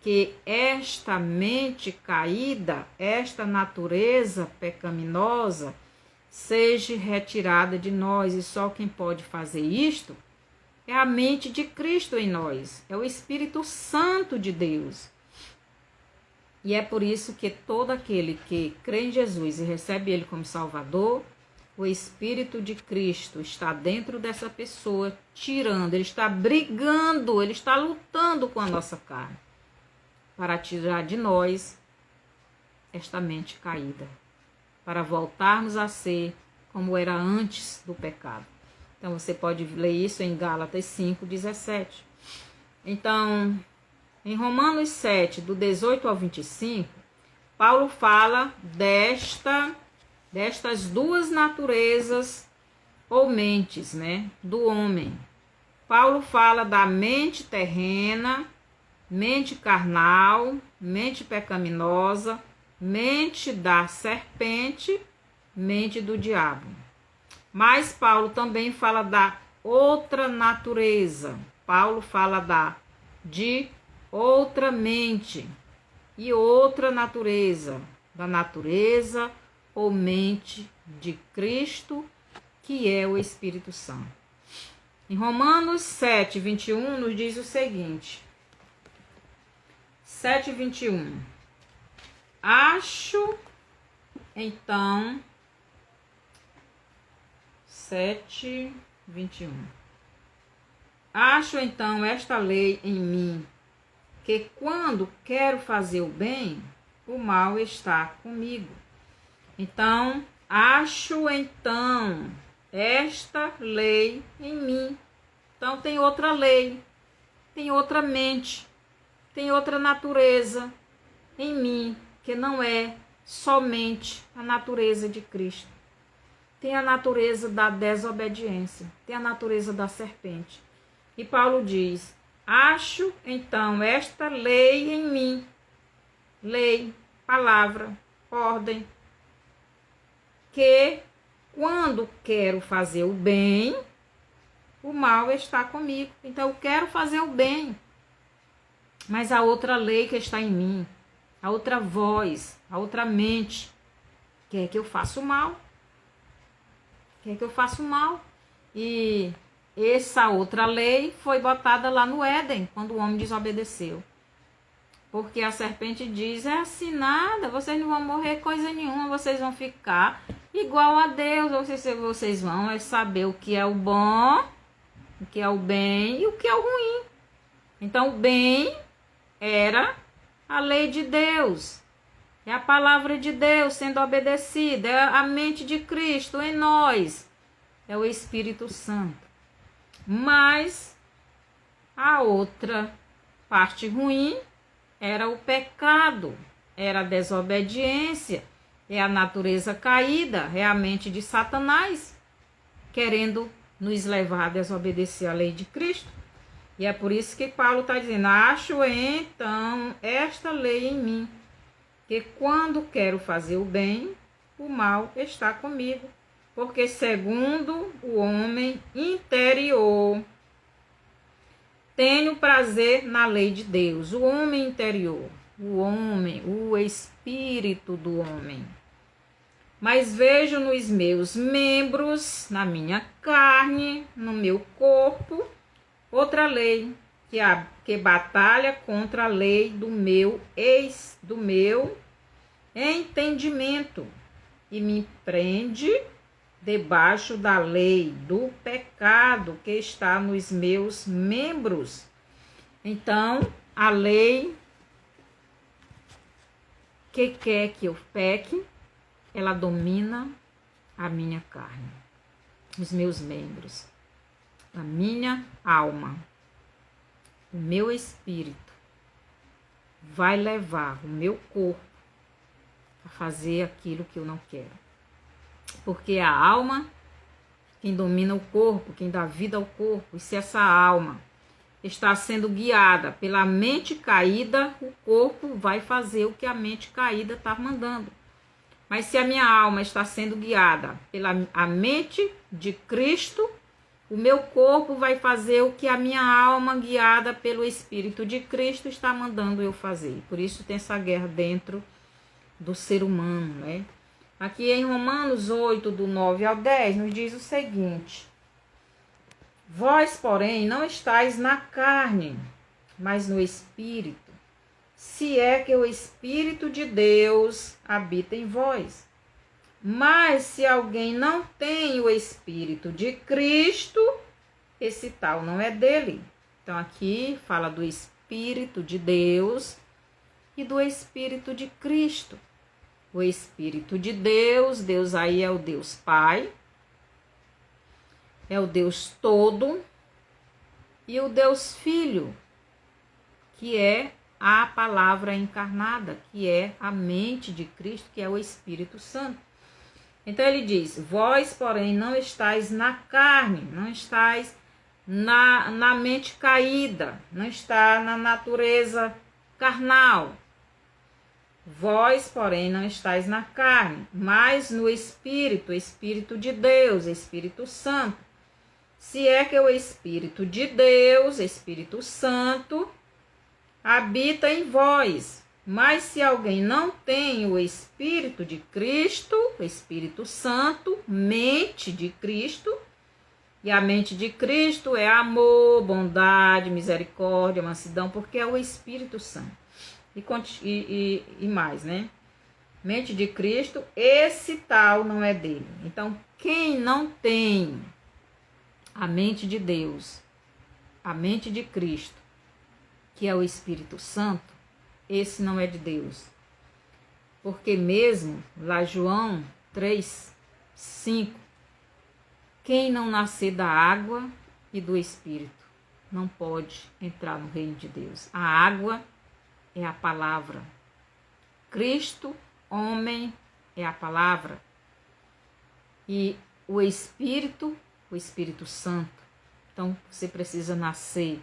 que esta mente caída, esta natureza pecaminosa, seja retirada de nós. E só quem pode fazer isto é a mente de Cristo em nós, é o Espírito Santo de Deus. E é por isso que todo aquele que crê em Jesus e recebe Ele como Salvador, o Espírito de Cristo está dentro dessa pessoa, tirando, ele está brigando, ele está lutando com a nossa carne, para tirar de nós esta mente caída, para voltarmos a ser como era antes do pecado. Então, você pode ler isso em Gálatas 5:17. Então, em Romanos 7, do 18 ao 25, Paulo fala destas duas naturezas ou mentes, né, do homem. Paulo fala da mente terrena, mente carnal, mente pecaminosa, mente da serpente, mente do diabo. Mas Paulo também fala da outra natureza. Paulo fala de outra mente e outra natureza, da natureza ou mente de Cristo, que é o Espírito Santo. Em Romanos 7:21 nos diz o seguinte: 7:21. Acho, então, 7:21. Acho, então, esta lei em mim, que quando quero fazer o bem, o mal está comigo. Então, acho, então, esta lei em mim. Então, tem outra lei, tem outra mente, tem outra natureza em mim, que não é somente a natureza de Cristo. Tem a natureza da desobediência, tem a natureza da serpente. E Paulo diz: acho, então, esta lei em mim. Lei, palavra, ordem. Que quando quero fazer o bem, o mal está comigo. Então eu quero fazer o bem. Mas a outra lei que está em mim, a outra voz, a outra mente, quer que eu faça o mal. Quer que eu faça o mal. E essa outra lei foi botada lá no Éden, quando o homem desobedeceu. Porque a serpente diz: é assim nada, vocês não vão morrer coisa nenhuma, vocês vão ficar igual a Deus. Vocês vão saber o que é o bom, o que é o bem e o que é o ruim. Então o bem era a lei de Deus, é a palavra de Deus sendo obedecida, é a mente de Cristo em nós, é o Espírito Santo. Mas a outra parte ruim era o pecado, era a desobediência, é a natureza caída, é a mente de Satanás, querendo nos levar a desobedecer a lei de Cristo. E é por isso que Paulo está dizendo: acho então esta lei em mim, que quando quero fazer o bem, o mal está comigo. Porque segundo o homem interior, tenho prazer na lei de Deus. O homem interior, o homem, o espírito do homem. Mas vejo nos meus membros, na minha carne, no meu corpo, outra lei que batalha contra a lei do meu entendimento e me prende debaixo da lei do pecado que está nos meus membros. Então, a lei que quer que eu peque, ela domina a minha carne, os meus membros, a minha alma. O meu espírito vai levar o meu corpo a fazer aquilo que eu não quero. Porque a alma, quem domina o corpo, quem dá vida ao corpo, e se essa alma está sendo guiada pela mente caída, o corpo vai fazer o que a mente caída está mandando. Mas se a minha alma está sendo guiada pela a mente de Cristo, o meu corpo vai fazer o que a minha alma, guiada pelo Espírito de Cristo, está mandando eu fazer. Por isso tem essa guerra dentro do ser humano, né? Aqui em Romanos 8, do 9 ao 10, nos diz o seguinte: vós, porém, não estáis na carne, mas no Espírito, se é que o Espírito de Deus habita em vós. Mas se alguém não tem o Espírito de Cristo, esse tal não é dele. Então aqui fala do Espírito de Deus e do Espírito de Cristo. O Espírito de Deus, Deus aí é o Deus Pai, é o Deus todo, e o Deus Filho, que é a palavra encarnada, que é a mente de Cristo, que é o Espírito Santo. Então ele diz, vós, porém, não estáis na carne, não estáis na mente caída, não está na natureza carnal. Vós, porém, não estáis na carne, mas no Espírito, Espírito de Deus, Espírito Santo. Se é que o Espírito de Deus, Espírito Santo, habita em vós. Mas se alguém não tem o Espírito de Cristo, o Espírito Santo, mente de Cristo, e a mente de Cristo é amor, bondade, misericórdia, mansidão, porque é o Espírito Santo. E mais, né? Mente de Cristo, esse tal não é dele. Então, quem não tem a mente de Deus, a mente de Cristo, que é o Espírito Santo, esse não é de Deus. Porque mesmo lá João 3:5, quem não nascer da água e do Espírito não pode entrar no reino de Deus. A água é a palavra. Cristo, homem, é a palavra. E o Espírito Santo. Então, você precisa nascer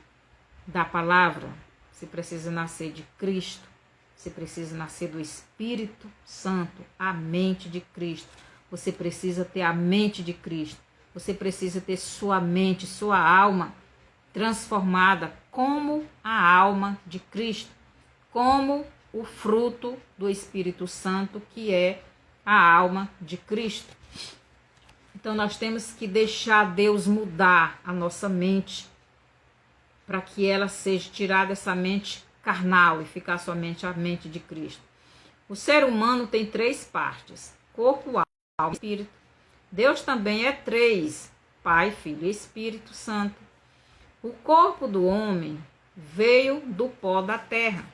da palavra, você precisa nascer de Cristo, você precisa nascer do Espírito Santo, a mente de Cristo. Você precisa ter a mente de Cristo. Você precisa ter sua mente, sua alma transformada como a alma de Cristo, como o fruto do Espírito Santo, que é a alma de Cristo. Então nós temos que deixar Deus mudar a nossa mente, para que ela seja tirada essa mente carnal e ficar somente a mente de Cristo. O ser humano tem 3 partes: corpo, alma e espírito. Deus também é 3, Pai, Filho e Espírito Santo. O corpo do homem veio do pó da terra.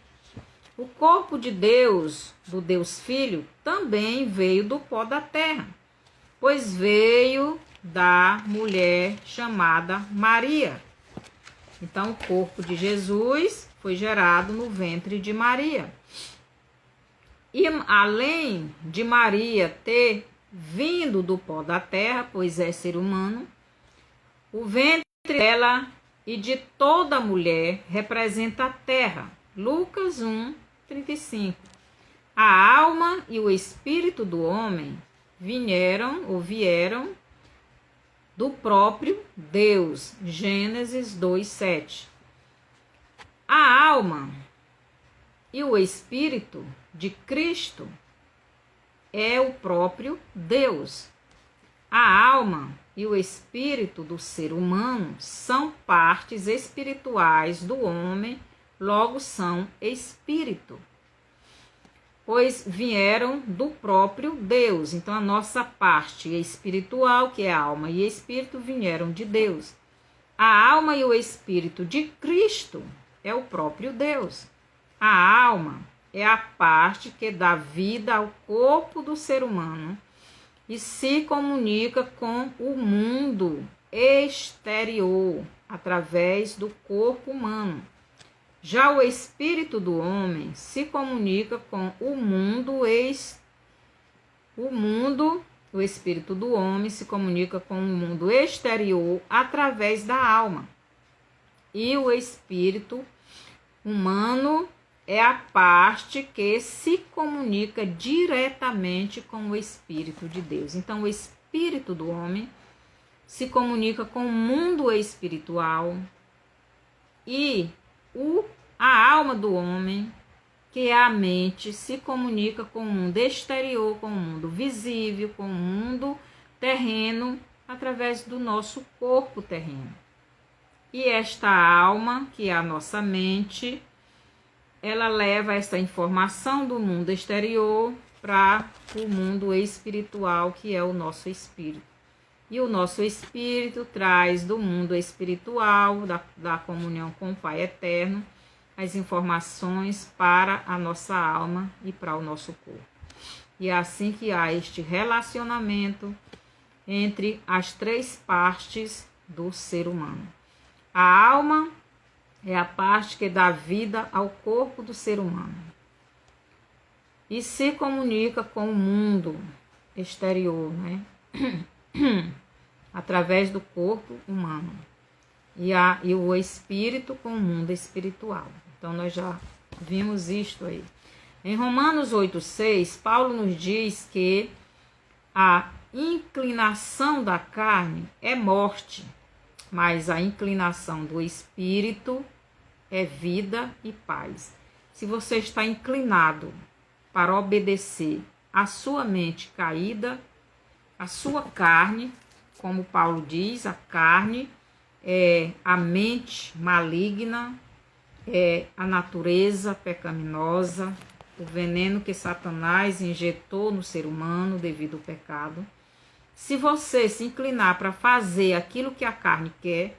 O corpo de Deus, do Deus Filho, também veio do pó da terra, pois veio da mulher chamada Maria. Então, o corpo de Jesus foi gerado no ventre de Maria. E além de Maria ter vindo do pó da terra, pois é ser humano, o ventre dela e de toda mulher representa a terra. Lucas 1:35. A alma e o espírito do homem vieram do próprio Deus. Gênesis 2:7. A alma e o espírito de Cristo é o próprio Deus. A alma e o espírito do ser humano são partes espirituais do homem, logo são espírito, pois vieram do próprio Deus. Então a nossa parte espiritual, que é alma e espírito, vieram de Deus. A alma e o espírito de Cristo é o próprio Deus. A alma é a parte que dá vida ao corpo do ser humano e se comunica com o mundo exterior através do corpo humano. Já o espírito do homem se comunica com o espírito do homem se comunica com o mundo exterior através da alma. E o espírito humano é a parte que se comunica diretamente com o Espírito de Deus. Então, o espírito do homem se comunica com o mundo espiritual e a alma do homem, que é a mente, se comunica com o mundo exterior, com o mundo visível, com o mundo terreno, através do nosso corpo terreno. E esta alma, que é a nossa mente, ela leva essa informação do mundo exterior para o mundo espiritual, que é o nosso espírito. E o nosso espírito traz do mundo espiritual, da comunhão com o Pai Eterno, as informações para a nossa alma e para o nosso corpo. E é assim que há este relacionamento entre as três partes do ser humano. A alma é a parte que dá vida ao corpo do ser humano e se comunica com o mundo exterior, né? Através do corpo humano. E o espírito com o mundo espiritual. Então, nós já vimos isto aí. Em Romanos 8,6, Paulo nos diz que a inclinação da carne é morte, mas a inclinação do espírito é vida e paz. Se você está inclinado para obedecer a sua mente caída, a sua carne, como Paulo diz, a carne é a mente maligna, é a natureza pecaminosa, o veneno que Satanás injetou no ser humano devido ao pecado. Se você se inclinar para fazer aquilo que a carne quer,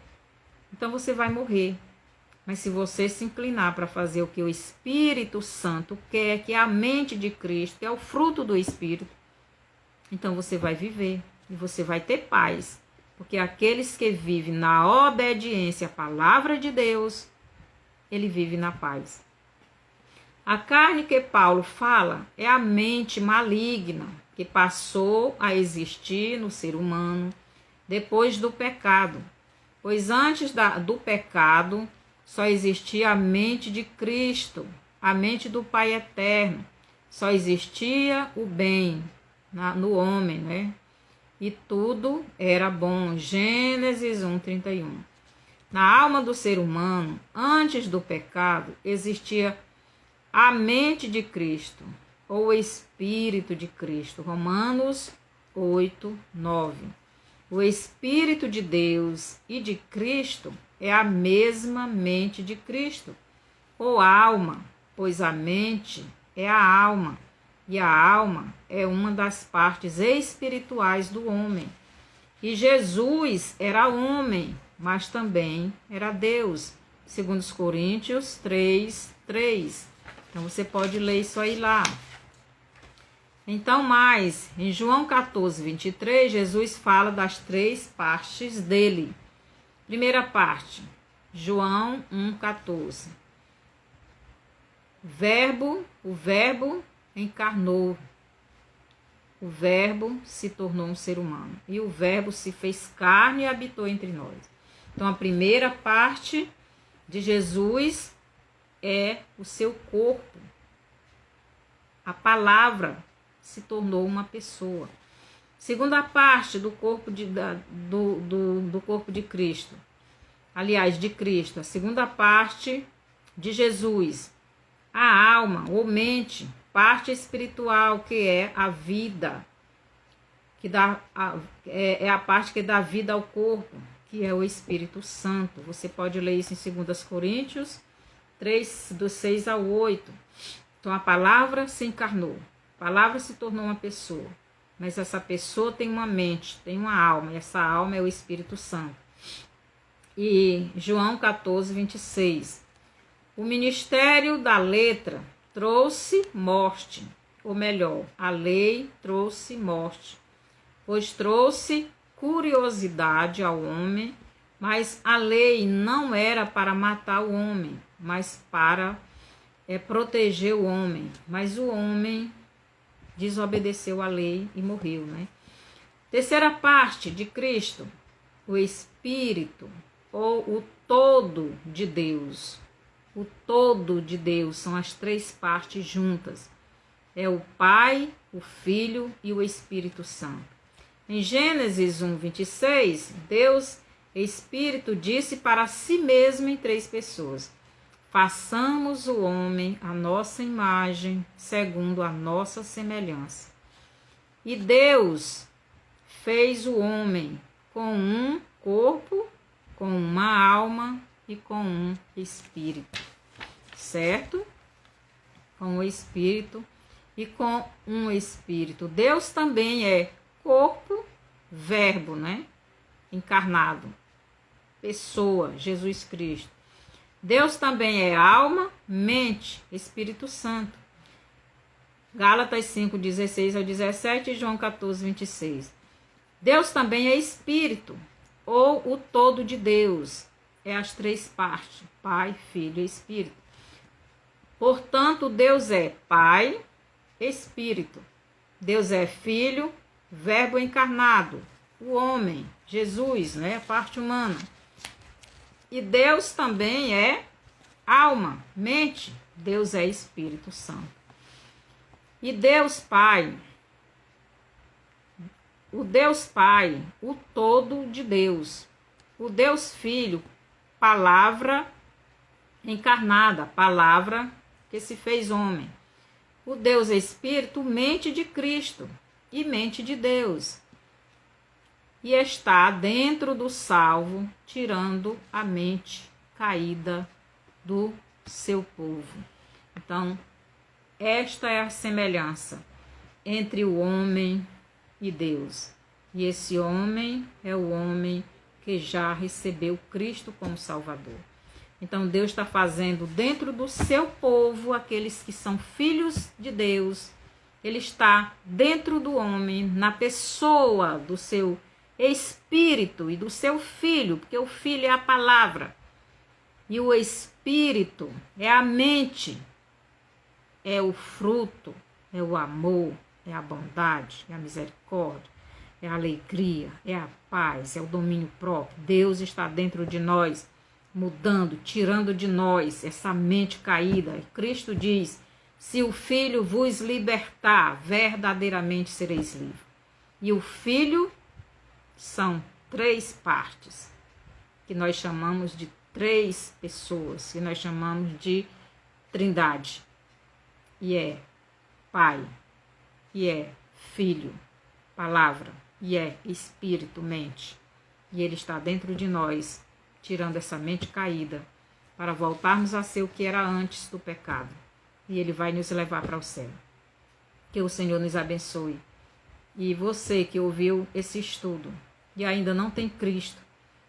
então você vai morrer. Mas se você se inclinar para fazer o que o Espírito Santo quer, que é a mente de Cristo, que é o fruto do Espírito, então você vai viver e você vai ter paz. Porque aqueles que vivem na obediência à palavra de Deus, ele vive na paz. A carne que Paulo fala é a mente maligna que passou a existir no ser humano depois do pecado. Pois antes do pecado só existia a mente de Cristo, a mente do Pai Eterno. Só existia o bem no homem, né? E tudo era bom. Gênesis 1:31. Na alma do ser humano, antes do pecado, existia a mente de Cristo, ou o Espírito de Cristo. Romanos 8:9. O Espírito de Deus e de Cristo é a mesma mente de Cristo, ou alma, pois a mente é a alma, e a alma é uma das partes espirituais do homem. E Jesus era homem, mas também era Deus, segundo os Coríntios 3:3. Então você pode ler isso aí lá. Então, mais, em João 14:23, Jesus fala das três partes dele. Primeira parte, João 1:14. O verbo encarnou. O verbo se tornou um ser humano. E o verbo se fez carne e habitou entre nós. Então, a primeira parte de Jesus é o seu corpo. A palavra se tornou uma pessoa. Segunda parte do corpo do corpo de Cristo. Aliás, de Cristo. A segunda parte de Jesus. A alma ou mente, parte espiritual, que é a vida, que é a parte que dá vida ao corpo, que é o Espírito Santo. Você pode ler isso em 2 Coríntios 3, do 6 ao 8. Então, a palavra se encarnou, a palavra se tornou uma pessoa, mas essa pessoa tem uma mente, tem uma alma, e essa alma é o Espírito Santo. E João 14:26. O ministério da letra trouxe morte, ou melhor, a lei trouxe morte, pois trouxe curiosidade ao homem, mas a lei não era para matar o homem, mas para proteger o homem. Mas o homem desobedeceu a lei e morreu, né? Terceira parte de Cristo, o Espírito, ou o todo de Deus. O todo de Deus são as três partes juntas. É o Pai, o Filho e o Espírito Santo. Em Gênesis 1:26, Deus, Espírito, disse para si mesmo em três pessoas: façamos o homem à nossa imagem, segundo a nossa semelhança. E Deus fez o homem com um corpo, com uma alma e com um espírito, certo? Com o espírito e com um espírito. Deus também é corpo, verbo, né? Encarnado, pessoa, Jesus Cristo. Deus também é alma, mente, Espírito Santo. Gálatas 5, 16 ao 17 e João 14, 26. Deus também é Espírito, ou o todo de Deus. É as três partes, Pai, Filho e Espírito. Portanto, Deus é Pai, Espírito. Deus é Filho, Verbo encarnado, o homem, Jesus, né? A parte humana. E Deus também é alma, mente. Deus é Espírito Santo. E Deus Pai, o Deus Pai, o todo de Deus. O Deus Filho, palavra encarnada, palavra que se fez homem. O Deus Espírito, mente de Cristo e mente de Deus. E está dentro do salvo, tirando a mente caída do seu povo. Então, esta é a semelhança entre o homem e Deus. E esse homem é o homem que já recebeu Cristo como Salvador. Então, Deus está fazendo dentro do seu povo, aqueles que são filhos de Deus, Ele está dentro do homem, na pessoa do seu Espírito e do seu Filho, porque o Filho é a palavra, e o Espírito é a mente, é o fruto, é o amor, é a bondade, é a misericórdia, é a alegria, é a paz, é o domínio próprio. Deus está dentro de nós, mudando, tirando de nós essa mente caída. Cristo diz: se o Filho vos libertar, verdadeiramente sereis livres. E o Filho são três partes, que nós chamamos de três pessoas, que nós chamamos de Trindade. E é Pai, e é Filho, palavra, e é Espírito, mente. E Ele está dentro de nós, tirando essa mente caída, para voltarmos a ser o que era antes do pecado. E Ele vai nos levar para o céu. Que o Senhor nos abençoe. E você que ouviu esse estudo e ainda não tem Cristo,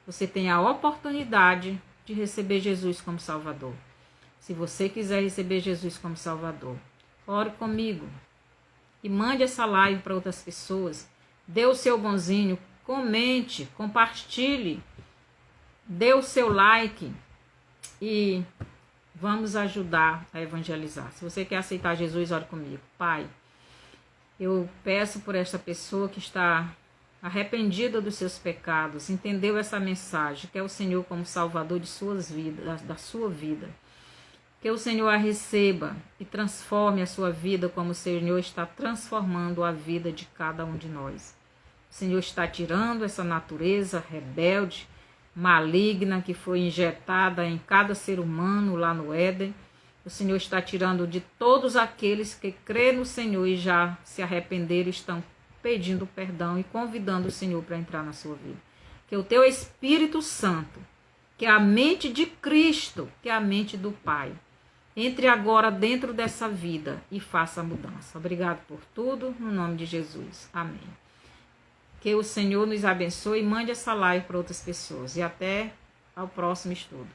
você tem a oportunidade de receber Jesus como Salvador. Se você quiser receber Jesus como Salvador, ore comigo e mande essa live para outras pessoas. Dê o seu bonzinho, comente, compartilhe, dê o seu like e vamos ajudar a evangelizar. Se você quer aceitar Jesus, ore comigo. Pai, eu peço por esta pessoa que está arrependida dos seus pecados, entendeu essa mensagem, quer o Senhor como Salvador de suas vidas, da sua vida. Que o Senhor a receba e transforme a sua vida como o Senhor está transformando a vida de cada um de nós. O Senhor está tirando essa natureza rebelde, maligna, que foi injetada em cada ser humano lá no Éden. O Senhor está tirando de todos aqueles que crêem no Senhor e já se arrependeram, estão pedindo perdão e convidando o Senhor para entrar na sua vida. Que o teu Espírito Santo, que é a mente de Cristo, que é a mente do Pai, entre agora dentro dessa vida e faça a mudança. Obrigado por tudo, no nome de Jesus. Amém. Que o Senhor nos abençoe e mande essa live para outras pessoas. E até ao próximo estudo.